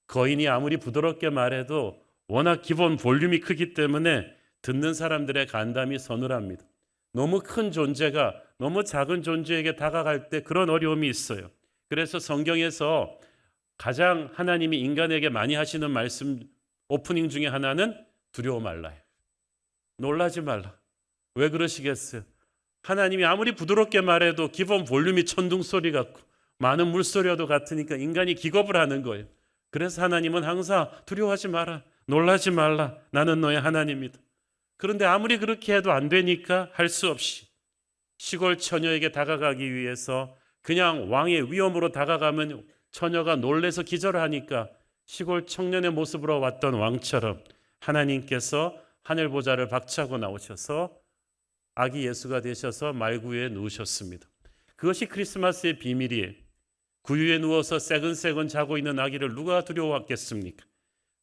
거인이 아무리 부드럽게 말해도 워낙 기본 볼륨이 크기 때문에 듣는 사람들의 간담이 서늘합니다. 너무 큰 존재가 너무 작은 존재에게 다가갈 때 그런 어려움이 있어요. 그래서 성경에서 가장 하나님이 인간에게 많이 하시는 말씀 오프닝 중에 하나는 두려워 말라요. 놀라지 말라. 왜 그러시겠어요? 하나님이 아무리 부드럽게 말해도 기본 볼륨이 천둥 소리 같고 많은 물소리와도 같으니까 인간이 기겁을 하는 거예요. 그래서 하나님은 항상 두려워하지 마라, 놀라지 말라, 나는 너의 하나님이다. 그런데 아무리 그렇게 해도 안 되니까 할 수 없이 시골 처녀에게 다가가기 위해서 그냥 왕의 위엄으로 다가가면 처녀가 놀래서 기절하니까 시골 청년의 모습으로 왔던 왕처럼 하나님께서 하늘 보좌를 박차고 나오셔서 아기 예수가 되셔서 말구유에 누우셨습니다. 그것이 크리스마스의 비밀이에요. 구유에 누워서 새근새근 자고 있는 아기를 누가 두려워하겠습니까?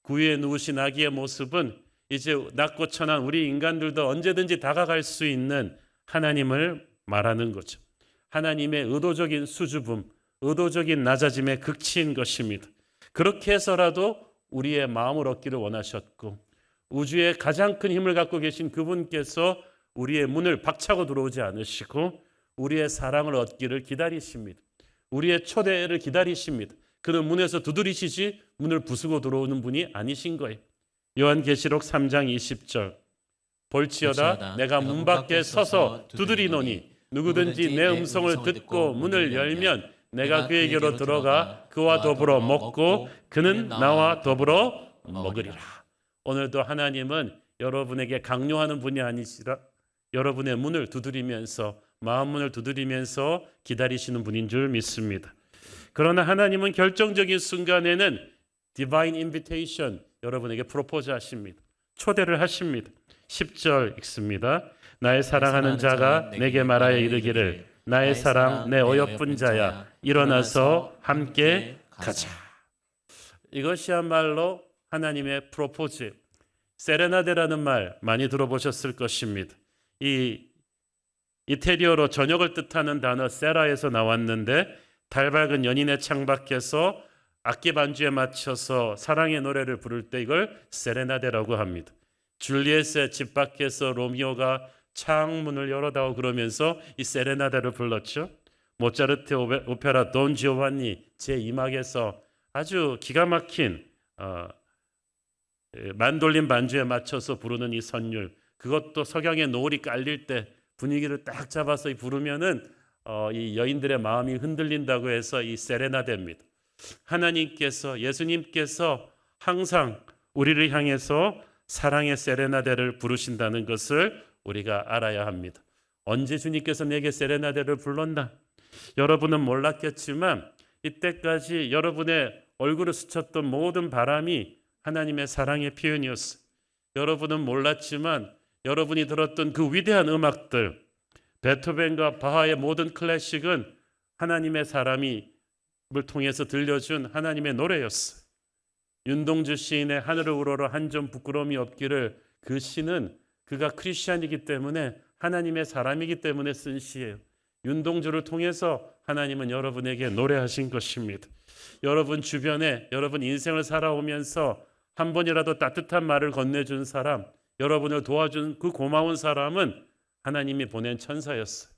구유에 누우신 아기의 모습은 이제 낮고 천한 우리 인간들도 언제든지 다가갈 수 있는 하나님을 말하는 거죠. 하나님의 의도적인 수줍음, 의도적인 낮아짐의 극치인 것입니다. 그렇게 해서라도 우리의 마음을 얻기를 원하셨고 우주의 가장 큰 힘을 갖고 계신 그분께서 우리의 문을 박차고 들어오지 않으시고 우리의 사랑을 얻기를 기다리십니다. 우리의 초대를 기다리십니다. 그는 문에서 두드리시지 문을 부수고 들어오는 분이 아니신 거예요. 요한계시록 3장 20절 볼지어다 내가 문 밖에 서서 두드리노니 누구든지 내 음성을 듣고 문을 열면 내가 그에게로 들어가 그와 더불어 먹고 그는 나와 더불어 먹으리라. 오늘도 하나님은 여러분에게 강요하는 분이 아니시라 여러분의 문을 두드리면서 마음 문을 두드리면서 기다리시는 분인 줄 믿습니다. 그러나 하나님은 결정적인 순간에는 Divine Invitation 여러분에게 프로포즈 하십니다. 초대를 하십니다. 10절 읽습니다. 나의 사랑하는 자가 내게 말하여 이르기를 나의 사랑 내 어여쁜 자야 일어나서 함께 가자. 이것이야말로 하나님의 프로포즈. 세레나데라는 말 많이 들어보셨을 것입니다. 이 이태리어로 저녁을 뜻하는 단어 세라에서 나왔는데 달밝은 연인의 창밖에서 악기 반주에 맞춰서 사랑의 노래를 부를 때 이걸 세레나데라고 합니다. 줄리엣의 집 밖에서 로미오가 창문을 열어다오 그러면서 이 세레나데를 불렀죠. 모차르트 오페라 돈 지오반니 제2막에서 아주 기가 막힌 만돌린 반주에 맞춰서 부르는 이 선율, 그것도 석양의 노을이 깔릴 때 분위기를 딱 잡아서 부르면은 이 여인들의 마음이 흔들린다고 해서 이 세레나데입니다. 하나님께서 예수님께서 항상 우리를 향해서 사랑의 세레나데를 부르신다는 것을 우리가 알아야 합니다. 언제 주님께서 내게 세레나데를 불렀나? 여러분은 몰랐겠지만 이때까지 여러분의 얼굴을 스쳤던 모든 바람이 하나님의 사랑의 표현이었어요. 여러분은 몰랐지만 여러분이 들었던 그 위대한 음악들, 베토벤과 바하의 모든 클래식은 하나님의 사람을 통해서 들려준 하나님의 노래였어요. 윤동주 시인의 하늘을 우러러 한 점 부끄러움이 없기를, 그 시는 그가 크리스찬이기 때문에 하나님의 사람이기 때문에 쓴 시예요. 윤동주를 통해서 하나님은 여러분에게 노래하신 것입니다. 여러분 주변에 여러분 인생을 살아오면서 한 번이라도 따뜻한 말을 건네준 사람, 여러분을 도와준 그 고마운 사람은 하나님이 보낸 천사였어요.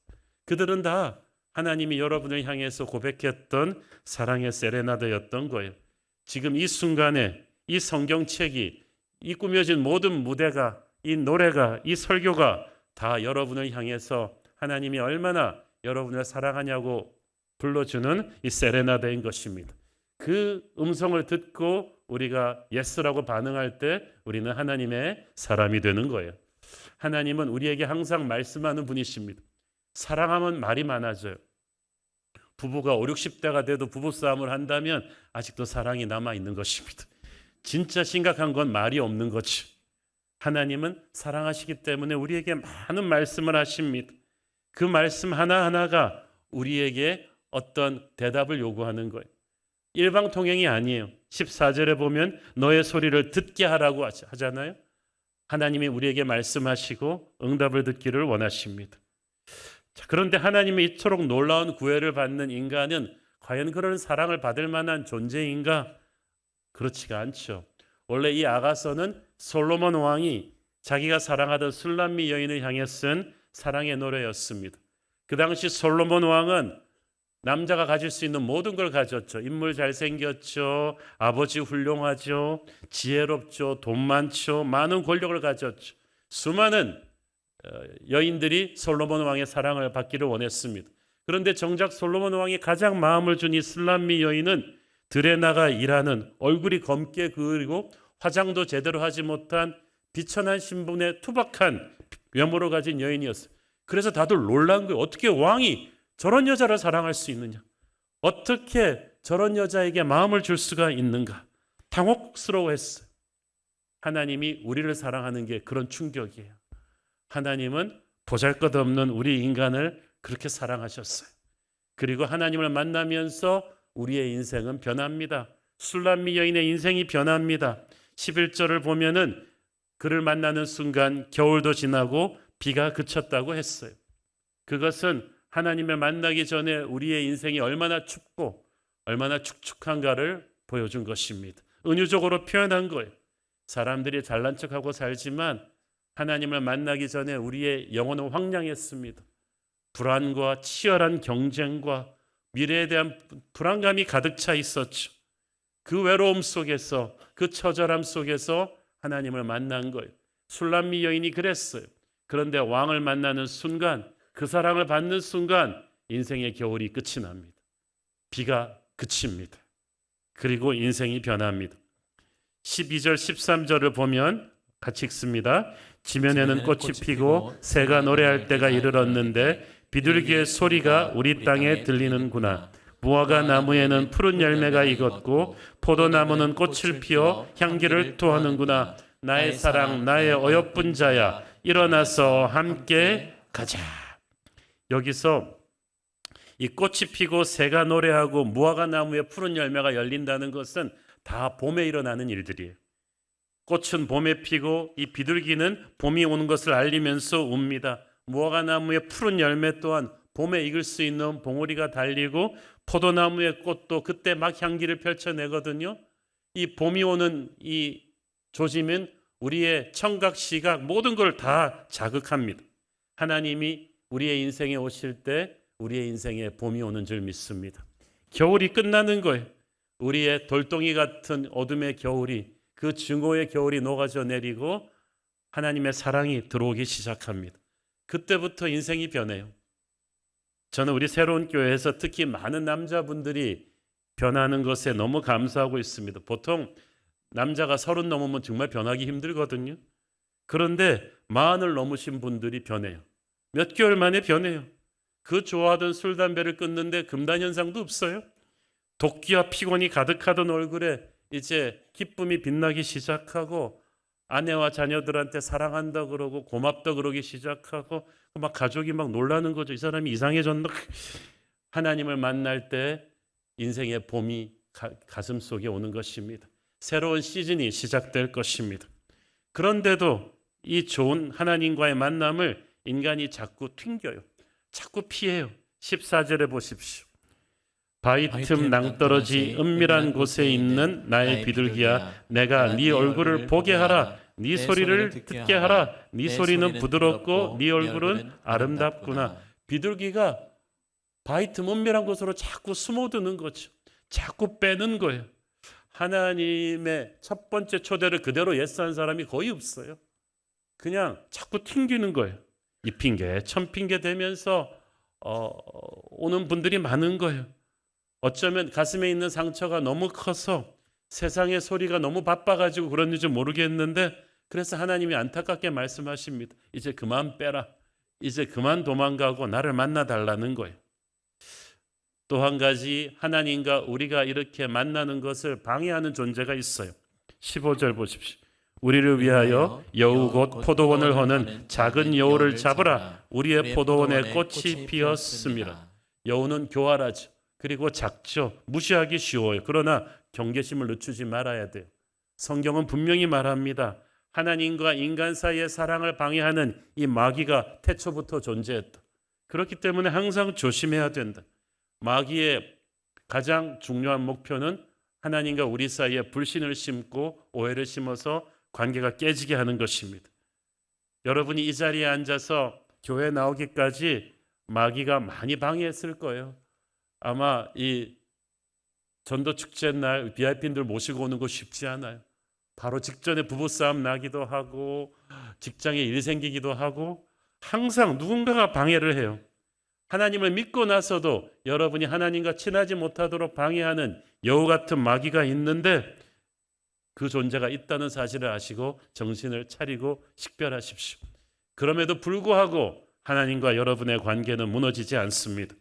그들은 다 하나님이 여러분을 향해서 고백했던 사랑의 세레나데였던 거예요. 지금 이 순간에 이 성경책이, 이 꾸며진 모든 무대가, 이 노래가, 이 설교가 다 여러분을 향해서 하나님이 얼마나 여러분을 사랑하냐고 불러주는 이 세레나데인 것입니다. 그 음성을 듣고 우리가 예스라고 반응할 때 우리는 하나님의 사람이 되는 거예요. 하나님은 우리에게 항상 말씀하는 분이십니다. 사랑하면 말이 많아져요. 부부가 5, 60대가 돼도 부부싸움을 한다면 아직도 사랑이 남아있는 것입니다. 진짜 심각한 건 말이 없는 거죠. 하나님은 사랑하시기 때문에 우리에게 많은 말씀을 하십니다. 그 말씀 하나하나가 우리에게 어떤 대답을 요구하는 거예요. 일방통행이 아니에요. 14절에 보면 너의 소리를 듣게 하라고 하잖아요. 하나님이 우리에게 말씀하시고 응답을 듣기를 원하십니다. 자, 그런데 하나님이 이토록 놀라운 구애를 받는 인간은 과연 그런 사랑을 받을 만한 존재인가? 그렇지가 않죠. 원래 이 아가서는 솔로몬 왕이 자기가 사랑하던 술람미 여인을 향해 쓴 사랑의 노래였습니다. 그 당시 솔로몬 왕은 남자가 가질 수 있는 모든 걸 가졌죠. 인물 잘생겼죠. 아버지 훌륭하죠. 지혜롭죠. 돈 많죠. 많은 권력을 가졌죠. 수많은 여인들이 솔로몬 왕의 사랑을 받기를 원했습니다. 그런데 정작 솔로몬 왕이 가장 마음을 준 이 술람미 여인은 들에 나가 일하는 얼굴이 검게 그리고 화장도 제대로 하지 못한 비천한 신분의 투박한 외모를 가진 여인이었어요. 그래서 다들 놀란 거예요. 어떻게 왕이 저런 여자를 사랑할 수 있느냐? 어떻게 저런 여자에게 마음을 줄 수가 있는가? 당혹스러워했어요. 하나님이 우리를 사랑하는 게 그런 충격이에요. 하나님은 보잘것없는 우리 인간을 그렇게 사랑하셨어요. 그리고 하나님을 만나면서 우리의 인생은 변합니다. 술람미 여인의 인생이 변합니다. 11절을 보면은 그를 만나는 순간 겨울도 지나고 비가 그쳤다고 했어요. 그것은 하나님을 만나기 전에 우리의 인생이 얼마나 춥고 얼마나 축축한가를 보여준 것입니다. 은유적으로 표현한 거예요. 사람들이 잘난 척하고 살지만 하나님을 만나기 전에 우리의 영혼은 황량했습니다. 불안과 치열한 경쟁과 미래에 대한 불안감이 가득 차 있었죠. 그 외로움 속에서, 그 처절함 속에서 하나님을 만난 거예요. 술람미 여인이 그랬어요. 그런데 왕을 만나는 순간, 그 사랑을 받는 순간 인생의 겨울이 끝이 납니다. 비가 그칩니다. 그리고 인생이 변합니다. 12절 13절을 보면 같이 읽습니다. 지면에는 꽃이 피고 새가 노래할 때가 이르렀는데 비둘기의 소리가 우리 땅에 들리는구나. 무화과 나무에는 푸른 열매가 익었고 포도나무는 꽃을 피워 향기를 토하는구나. 나의 사랑, 나의 어여쁜 자야, 일어나서 함께 가자. 여기서 이 꽃이 피고 새가 노래하고 무화과 나무에 푸른 열매가 열린다는 것은 다 봄에 일어나는 일들이에요. 꽃은 봄에 피고 이 비둘기는 봄이 오는 것을 알리면서 웁니다. 무화과 나무의 푸른 열매 또한 봄에 익을 수 있는 봉우리가 달리고 포도나무의 꽃도 그때 막 향기를 펼쳐내거든요. 이 봄이 오는 이 조짐은 우리의 청각, 시각 모든 걸 다 자극합니다. 하나님이 우리의 인생에 오실 때 우리의 인생에 봄이 오는 줄 믿습니다. 겨울이 끝나는 거예요. 우리의 돌덩이 같은 어둠의 겨울이, 그 증오의 겨울이 녹아져 내리고 하나님의 사랑이 들어오기 시작합니다. 그때부터 인생이 변해요. 저는 우리 새로운 교회에서 특히 많은 남자분들이 변하는 것에 너무 감사하고 있습니다. 보통 남자가 30 넘으면 정말 변하기 힘들거든요. 그런데 40을 넘으신 분들이 변해요. 몇 개월 만에 변해요. 그 좋아하던 술, 담배를 끊는데 금단 현상도 없어요. 도끼와 피곤이 가득하던 얼굴에 이제 기쁨이 빛나기 시작하고 아내와 자녀들한테 사랑한다 그러고 고맙다 그러기 시작하고 막 가족이 막 놀라는 거죠. 이 사람이 이상해졌나? 하나님을 만날 때 인생의 봄이 가슴 속에 오는 것입니다. 새로운 시즌이 시작될 것입니다. 그런데도 이 좋은 하나님과의 만남을 인간이 자꾸 튕겨요. 자꾸 피해요. 14절에 보십시오. 바위 틈 낭떠러지 은밀한 곳에 있는 나의 비둘기야, 내가 네 얼굴을 보게 하라. 네 소리를 듣게 하라. 네 소리는 부드럽고 네 얼굴은 아름답구나. 비둘기가 바위 틈 은밀한 곳으로 자꾸 숨어드는 거죠. 자꾸 빼는 거예요. 하나님의 첫 번째 초대를 그대로 예스한 사람이 거의 없어요. 그냥 자꾸 튕기는 거예요. 이 핑계, 천 핑계 대면서 오는 분들이 많은 거예요. 어쩌면 가슴에 있는 상처가 너무 커서 세상의 소리가 너무 바빠가지고 그런지 모르겠는데 그래서 하나님이 안타깝게 말씀하십니다. 이제 그만 빼라. 이제 그만 도망가고 나를 만나달라는 거예요. 또 한 가지 하나님과 우리가 이렇게 만나는 것을 방해하는 존재가 있어요. 15절 보십시오. 우리를 위하여 여우 곧 포도원을 허는 작은 여우를 잡으라. 우리의 포도원에 꽃이 피었습니다. 여우는 교활하죠. 그리고 작죠. 무시하기 쉬워요. 그러나 경계심을 늦추지 말아야 돼요. 성경은 분명히 말합니다. 하나님과 인간 사이의 사랑을 방해하는 이 마귀가 태초부터 존재했다. 그렇기 때문에 항상 조심해야 된다. 마귀의 가장 중요한 목표는 하나님과 우리 사이에 불신을 심고 오해를 심어서 관계가 깨지게 하는 것입니다. 여러분이 이 자리에 앉아서 교회 나오기까지 마귀가 많이 방해했을 거예요. 아마 이 전도 축제 날 VIP들 모시고 오는 거 쉽지 않아요. 바로 직전에 부부싸움 나기도 하고 직장에 일 생기기도 하고 항상 누군가가 방해를 해요. 하나님을 믿고 나서도 여러분이 하나님과 친하지 못하도록 방해하는 여우 같은 마귀가 있는데 그 존재가 있다는 사실을 아시고 정신을 차리고 식별하십시오. 그럼에도 불구하고 하나님과 여러분의 관계는 무너지지 않습니다.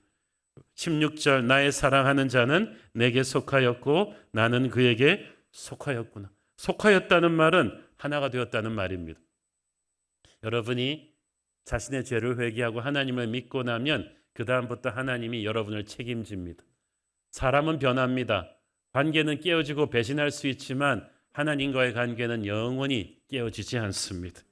16절 나의 사랑하는 자는 내게 속하였고 나는 그에게 속하였구나. 속하였다는 말은 하나가 되었다는 말입니다. 여러분이 자신의 죄를 회개하고 하나님을 믿고 나면 그 다음부터 하나님이 여러분을 책임집니다. 사람은 변합니다. 관계는 깨어지고 배신할 수 있지만 하나님과의 관계는 영원히 깨어지지 않습니다.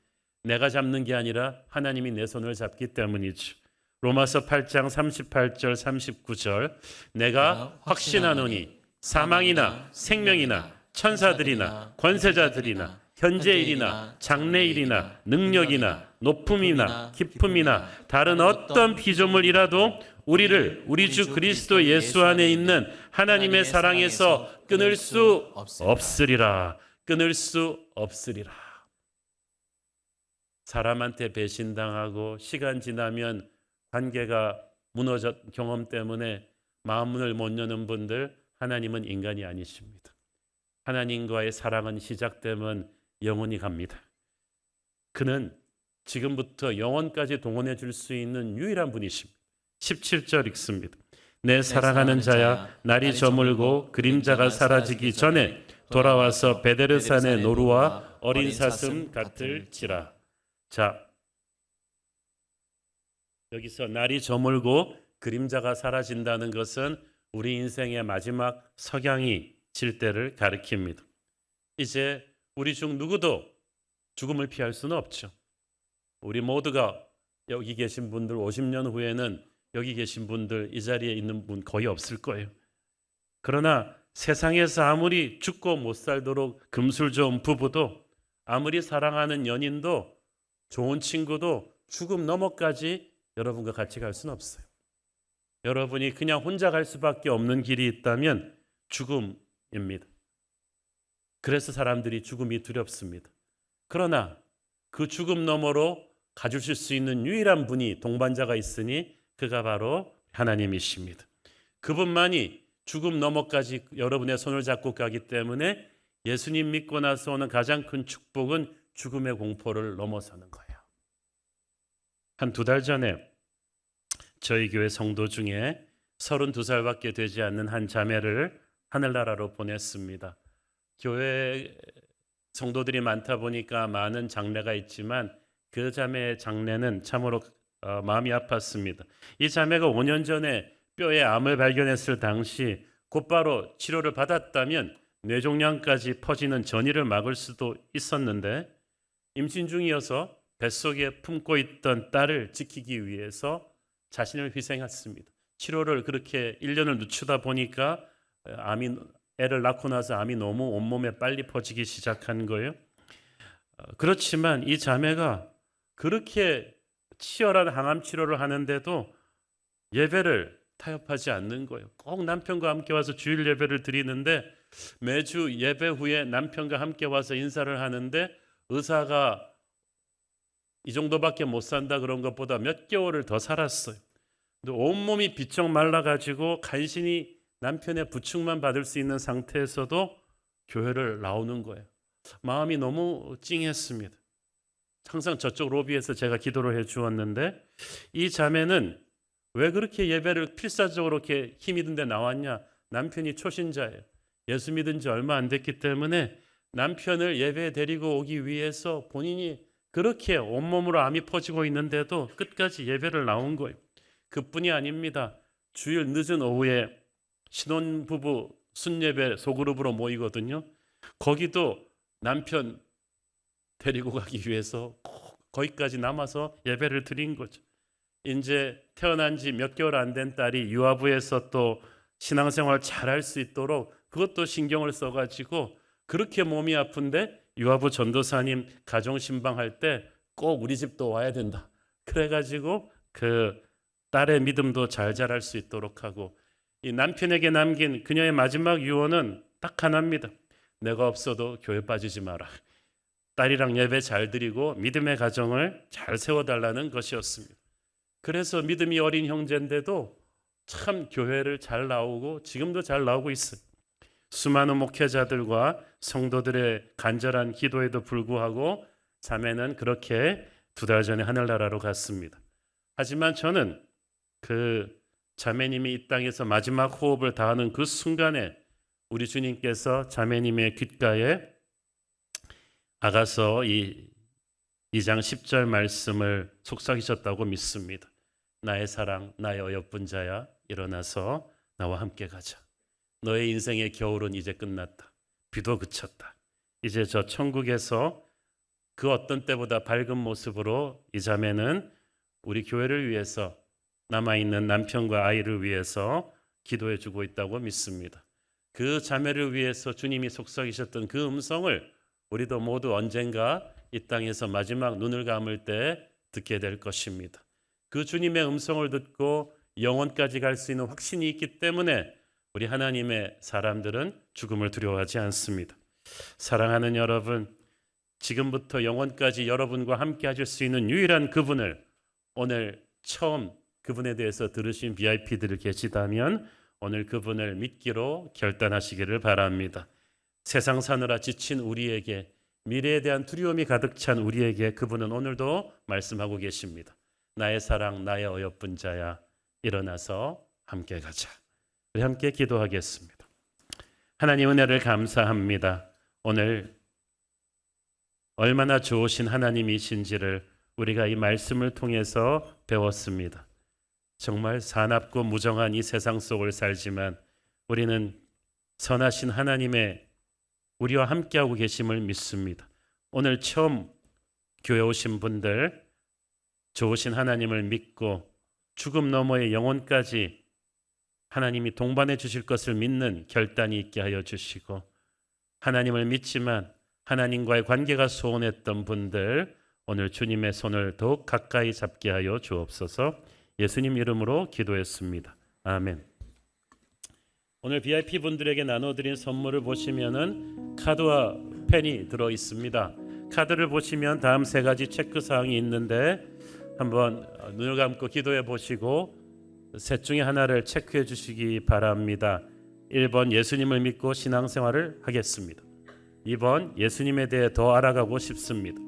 내가 잡는 게 아니라 하나님이 내 손을 잡기 때문이죠. 로마서 8장 38절 39절 내가 확신하노니 사망이나 생명이나 천사들이나 권세자들이나 현재일이나 장래일이나 능력이나 높음이나 깊음이나 다른 어떤 피조물이라도 우리를 우리 주 그리스도 예수 안에 있는 하나님의 사랑에서 끊을 수 없으리라. 끊을 수 없으리라. 사람한테 배신당하고 시간 지나면 관계가 무너졌 경험 때문에 마음문을 못 여는 분들, 하나님은 인간이 아니십니다. 하나님과의 사랑은 시작되면 영원히 갑니다. 그는 지금부터 영원까지 동원해 줄 수 있는 유일한 분이십니다. 17절 읽습니다. 내 사랑하는 자야 날이 저물고 그림자가 사라지기 전에 돌아와서 베데르산의 노루와 어린 사슴 같을지라. 자, 여기서 날이 저물고 그림자가 사라진다는 것은 우리 인생의 마지막 석양이 질 때를 가리킵니다. 이제 우리 중 누구도 죽음을 피할 수는 없죠. 우리 모두가 여기 계신 분들 50년 후에는 여기 계신 분들 이 자리에 있는 분 거의 없을 거예요. 그러나 세상에서 아무리 죽고 못 살도록 금술 좋은 부부도 아무리 사랑하는 연인도 좋은 친구도 죽음 너머까지 여러분과 같이 갈 수는 없어요. 여러분이 그냥 혼자 갈 수밖에 없는 길이 있다면 죽음입니다. 그래서 사람들이 죽음이 두렵습니다. 그러나 그 죽음 너머로 가주실 수 있는 유일한 분이 동반자가 있으니 그가 바로 하나님이십니다. 그분만이 죽음 너머까지 여러분의 손을 잡고 가기 때문에 예수님 믿고 나서 오는 가장 큰 축복은 죽음의 공포를 넘어서는 거예요. 한 2달 전에 저희 교회 성도 중에 32살밖에 되지 않는 한 자매를 하늘나라로 보냈습니다. 교회 성도들이 많다 보니까 많은 장례가 있지만 그 자매의 장례는 참으로 마음이 아팠습니다. 이 자매가 5년 전에 뼈에 암을 발견했을 당시 곧바로 치료를 받았다면 뇌종양까지 퍼지는 전이를 막을 수도 있었는데 임신 중이어서 뱃속에 품고 있던 딸을 지키기 위해서 자신을 희생했습니다. 치료를 그렇게 1년을 늦추다 보니까 애를 낳고 나서 암이 너무 온몸에 빨리 퍼지기 시작한 거예요. 그렇지만 이 자매가 그렇게 치열한 항암 치료를 하는데도 예배를 타협하지 않는 거예요. 꼭 남편과 함께 와서 주일 예배를 드리는데 매주 예배 후에 남편과 함께 와서 인사를 하는데 의사가 이 정도밖에 못 산다 그런 것보다 몇 개월을 더 살았어요. 근데 온몸이 비쩍 말라가지고 간신히 남편의 부축만 받을 수 있는 상태에서도 교회를 나오는 거예요. 마음이 너무 찡했습니다. 항상 저쪽 로비에서 제가 기도를 해 주었는데 이 자매는 왜 그렇게 예배를 필사적으로 이렇게 힘이 든데 나왔냐? 남편이 초신자예요. 예수 믿은 지 얼마 안 됐기 때문에 남편을 예배에 데리고 오기 위해서 본인이 그렇게 온몸으로 암이 퍼지고 있는데도 끝까지 예배를 나온 거예요. 그뿐이 아닙니다. 주일 늦은 오후에 신혼부부 순예배 소그룹으로 모이거든요. 거기도 남편 데리고 가기 위해서 거기까지 남아서 예배를 드린 거죠. 이제 태어난 지 몇 개월 안 된 딸이 유아부에서 또 신앙생활 잘할 수 있도록 그것도 신경을 써가지고 그렇게 몸이 아픈데 유아부 전도사님 가정신방할 때 꼭 우리 집도 와야 된다. 그래가지고 그 딸의 믿음도 잘 자랄 수 있도록 하고 이 남편에게 남긴 그녀의 마지막 유언은 딱 하나입니다. 내가 없어도 교회 빠지지 마라. 딸이랑 예배 잘 드리고 믿음의 가정을 잘 세워달라는 것이었습니다. 그래서 믿음이 어린 형제인데도 참 교회를 잘 나오고 지금도 잘 나오고 있어요. 수많은 목회자들과 성도들의 간절한 기도에도 불구하고 자매는 그렇게 2달 전에 하늘나라로 갔습니다. 하지만 저는 그 자매님이 이 땅에서 마지막 호흡을 다하는 그 순간에 우리 주님께서 자매님의 귓가에 아가서 2장 10절 말씀을 속삭이셨다고 믿습니다. 나의 사랑, 나의 어여쁜 자야, 일어나서 나와 함께 가자. 너의 인생의 겨울은 이제 끝났다. 비도 그쳤다. 이제 저 천국에서 그 어떤 때보다 밝은 모습으로 이 자매는 우리 교회를 위해서 남아있는 남편과 아이를 위해서 기도해 주고 있다고 믿습니다. 그 자매를 위해서 주님이 속삭이셨던 그 음성을 우리도 모두 언젠가 이 땅에서 마지막 눈을 감을 때 듣게 될 것입니다. 그 주님의 음성을 듣고 영원까지 갈 수 있는 확신이 있기 때문에 우리 하나님의 사람들은 죽음을 두려워하지 않습니다. 사랑하는 여러분, 지금부터 영원까지 여러분과 함께 하실 수 있는 유일한 그분을 오늘 처음 그분에 대해서 들으신 VIP들이 계시다면 오늘 그분을 믿기로 결단하시기를 바랍니다. 세상 사느라 지친 우리에게, 미래에 대한 두려움이 가득 찬 우리에게 그분은 오늘도 말씀하고 계십니다. 나의 사랑, 나의 어여쁜 자야, 일어나서 함께 가자. 우리 함께 기도하겠습니다. 하나님 은혜를 감사합니다. 오늘 얼마나 좋으신 하나님이신지를 우리가 이 말씀을 통해서 배웠습니다. 정말 사납고 무정한 이 세상 속을 살지만 우리는 선하신 하나님의 우리와 함께하고 계심을 믿습니다. 오늘 처음 교회 오신 분들, 좋으신 하나님을 믿고 죽음 너머의 영혼까지 하나님이 동반해 주실 것을 믿는 결단이 있게 하여 주시고, 하나님을 믿지만 하나님과의 관계가 소원했던 분들 오늘 주님의 손을 더욱 가까이 잡게 하여 주옵소서. 예수님 이름으로 기도했습니다. 아멘. 오늘 VIP 분들에게 나눠드린 선물을 보시면은 카드와 펜이 들어 있습니다. 카드를 보시면 다음 3가지 체크 사항이 있는데 한번 눈을 감고 기도해 보시고 셋 중에 하나를 체크해 주시기 바랍니다. 1번 예수님을 믿고 신앙생활을 하겠습니다. 2번 예수님에 대해 더 알아가고 싶습니다.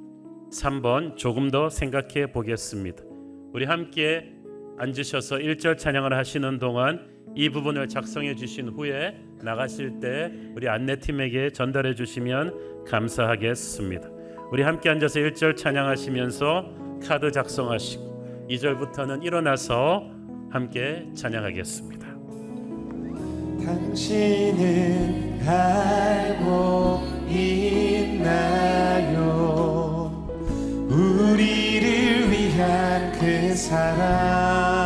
3번 조금 더 생각해 보겠습니다. 우리 함께 앉으셔서 1절 찬양을 하시는 동안 이 부분을 작성해 주신 후에 나가실 때 우리 안내팀에게 전달해 주시면 감사하겠습니다. 우리 함께 앉아서 1절 찬양하시면서 카드 작성하시고 2절부터는 일어나서 함께 찬양하겠습니다. 당신은 알고 있나요? 우리를 위한 그 사랑.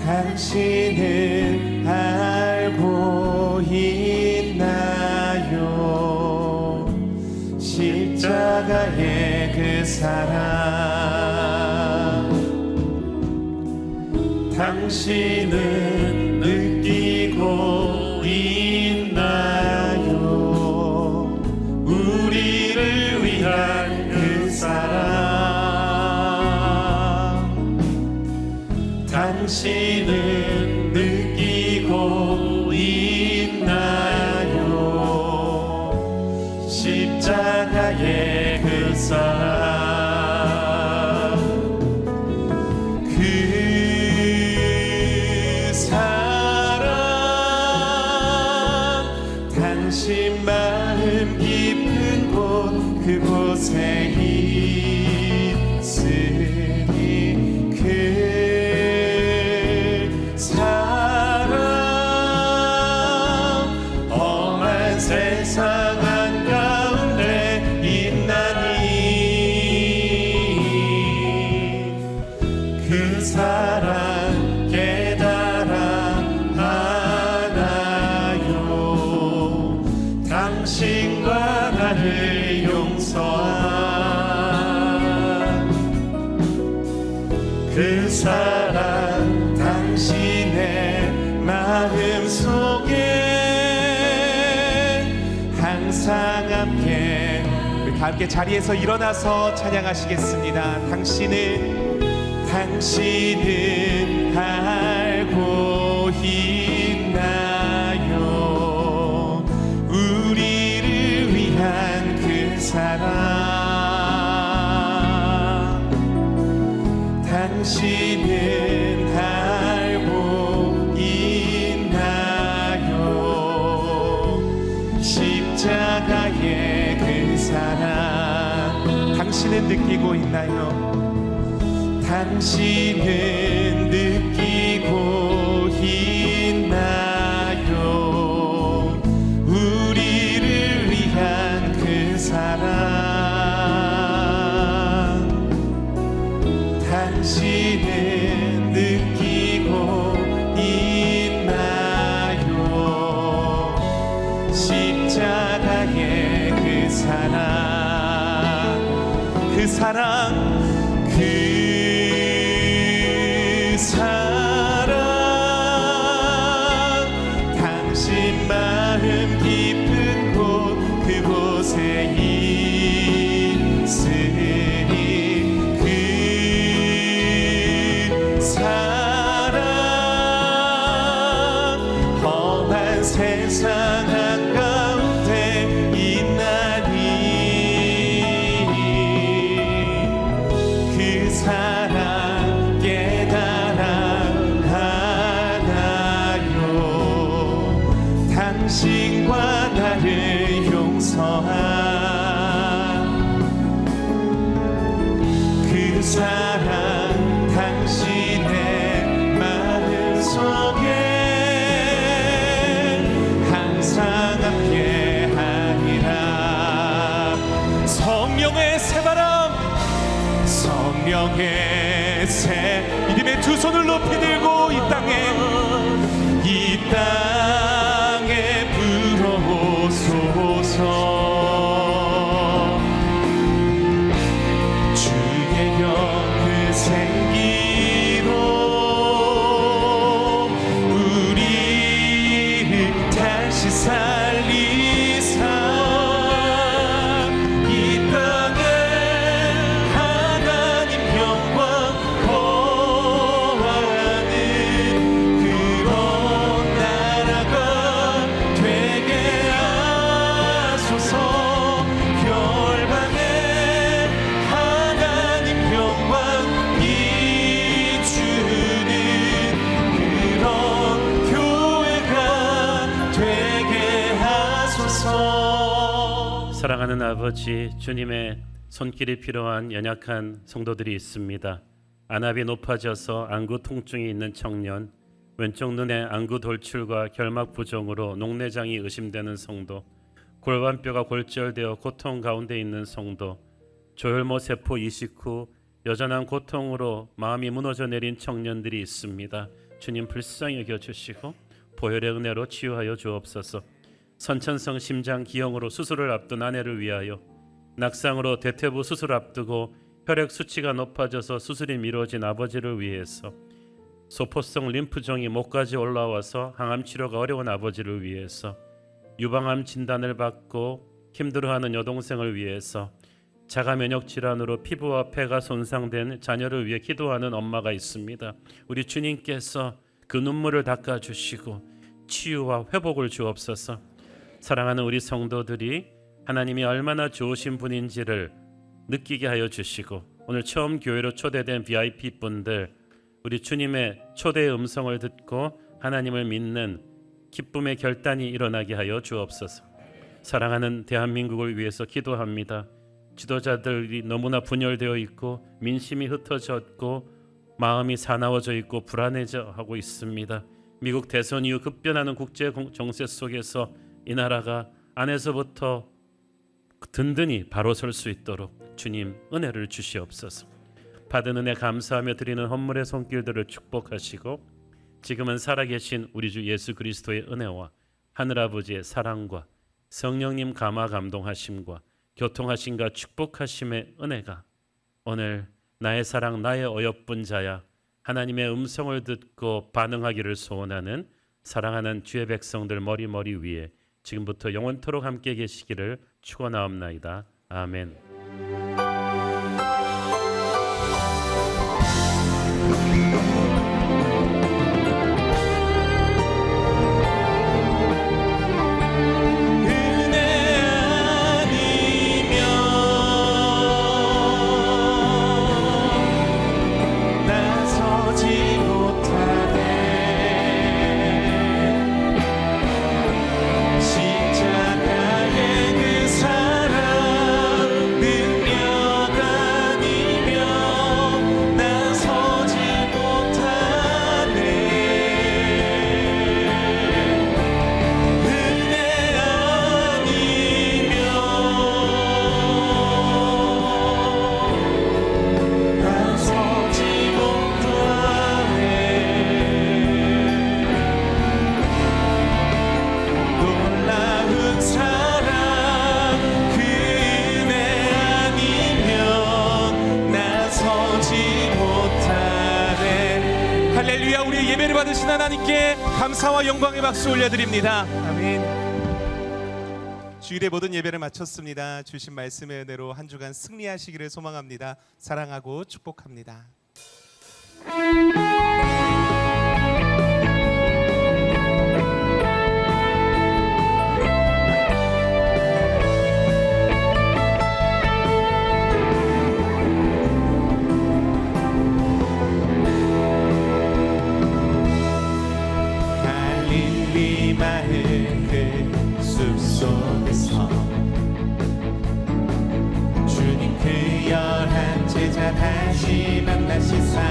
당신은 알고 있나요? 십자가의 그 사랑. 당신은 느끼고 있나요? 우리를 위한 그 사랑. 당신은 느끼고 있나요? 십자가의 그 사랑. 당신 마음 깊은 곳 그곳에 있으니 그 사랑 험한 세상 한가운데 있나니 그 사랑 깨달아 당신과 나를 용서한 그 사랑 당신의 마음 속에 항상 함께 우리 다 함께 자리에서 일어나서 찬양하시겠습니다. 당신은 알고 있나요? 우리를 위한 그 사랑. 당신은 알고 있나요? 십자가의 그 사랑. 당신은 느끼고 있나요? 당신은 느끼고 있나요? 우리를 위한 그 사랑. 당신은 느끼고 있나요? 십자가의 그 사랑. 그 사랑. 당신 마음 깊은 곳 그곳에 있으니 그 사랑 험한 세상 한가운데 있나니 그 사랑 깨달아가나요? 당신과 나를 용서한 그 사랑 당신의 마음속에 항상 함께하리라. 성령의 새바람, 성령의 새 믿음의 두 손을 높이 들고 이 땅에 불어오소서. 주의 영그 생기로 우리를 다시 살리사 이 땅에 하나님 영광 거하는 그런 나라가 되게 하소서. 열방에 하나님 영광 이주는 그런 교회가 되게 하소서. 사랑하는 아버지, 주님의 손길이 필요한 연약한 성도들이 있습니다. 안압이 높아져서 안구 통증이 있는 청년, 왼쪽 눈에 안구 돌출과 결막 부종으로 녹내장이 의심되는 성도, 골반뼈가 골절되어 고통 가운데 있는 성도, 조혈모 세포 이식 후 여전한 고통으로 마음이 무너져 내린 청년들이 있습니다. 주님 불쌍히 여겨주시고 보혈의 은혜로 치유하여 주옵소서. 선천성 심장 기형으로 수술을 앞둔 아내를 위하여, 낙상으로 대퇴부 수술 앞두고 혈액 수치가 높아져서 수술이 미뤄진 아버지를 위해서, 소포성 림프종이 목까지 올라와서 항암 치료가 어려운 아버지를 위해서, 유방암 진단을 받고 힘들어하는 여동생을 위해서, 자가 면역 질환으로 피부와 폐가 손상된 자녀를 위해 기도하는 엄마가 있습니다. 우리 주님께서 그 눈물을 닦아주시고 치유와 회복을 주옵소서. 사랑하는 우리 성도들이 하나님이 얼마나 좋으신 분인지를 느끼게 하여 주시고, 오늘 처음 교회로 초대된 VIP 분들, 우리 주님의 초대의 음성을 듣고 하나님을 믿는 기쁨의 결단이 일어나게 하여 주옵소서. 사랑하는 대한민국을 위해서 기도합니다. 지도자들이 너무나 분열되어 있고 민심이 흩어졌고 마음이 사나워져 있고 불안해져 하고 있습니다. 미국 대선 이후 급변하는 국제 정세 속에서 이 나라가 안에서부터 든든히 바로 설 수 있도록 주님 은혜를 주시옵소서. 받은 은혜 감사하며 드리는 헌물의 손길들을 축복하시고, 지금은 살아계신 우리 주 예수 그리스도의 은혜와 하늘아버지의 사랑과 성령님 감화 감동하심과 교통하심과 축복하심의 은혜가 오늘 나의 사랑 나의 어여쁜 자야, 하나님의 음성을 듣고 반응하기를 소원하는 사랑하는 주의 백성들 머리 위에 지금부터 영원토록 함께 계시기를 축원하옵나이다. 아멘. 할렐루야. 우리의 예배를 받으신 하나님께 감사와 영광의 박수 올려드립니다. 아멘. 주일의 모든 예배를 마쳤습니다. 주신 말씀의 은혜로 한 주간 승리하시기를 소망합니다. 사랑하고 축복합니다. 갈릴리 마을 그 숲속에서 주님 그 열한 제자 다시 만나시사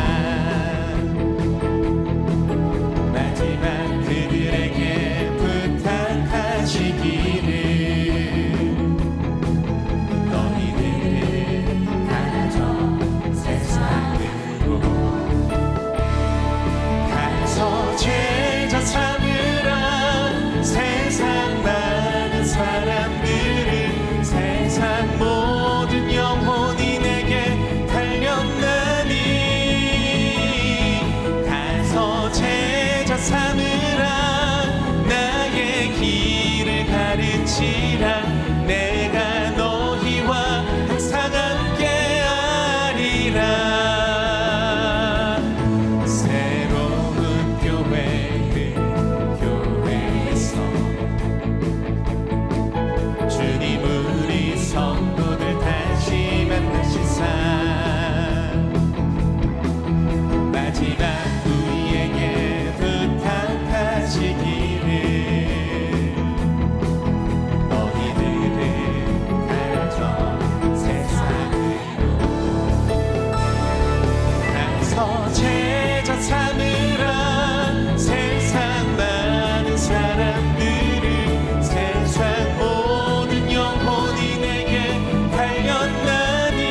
마지막 그들에게 부탁하시기를 너희들을 가져 세상으로 가서 제자 삼으라. 세상 많은 사람들은 세상 모든 영혼이 내게 달렸나니 가서 제자 삼으라. 나의 길을 가르치라. 내가 너희와 항상 함께 하리라. 새로운 교회 그 교회에서 주님 우리 성도들 다시 만나시사 마지막 우리에게 부탁하시기를 너희들을 가져 세상으로 가서 제자 삼으라. 세상 많은 사람들은 세상 모든 영혼이 내게 달렸나니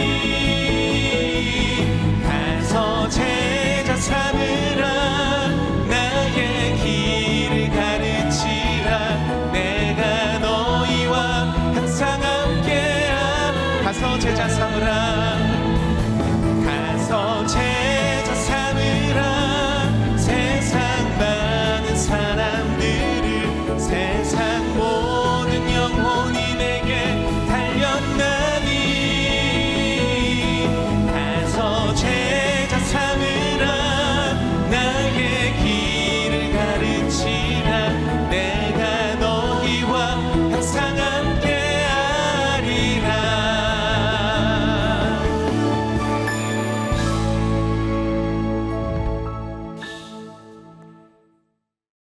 가서 제자 삼으라. 나의 길을 가르치라. 내가 너희와 항상 함께함. 가서 제자 삼으라.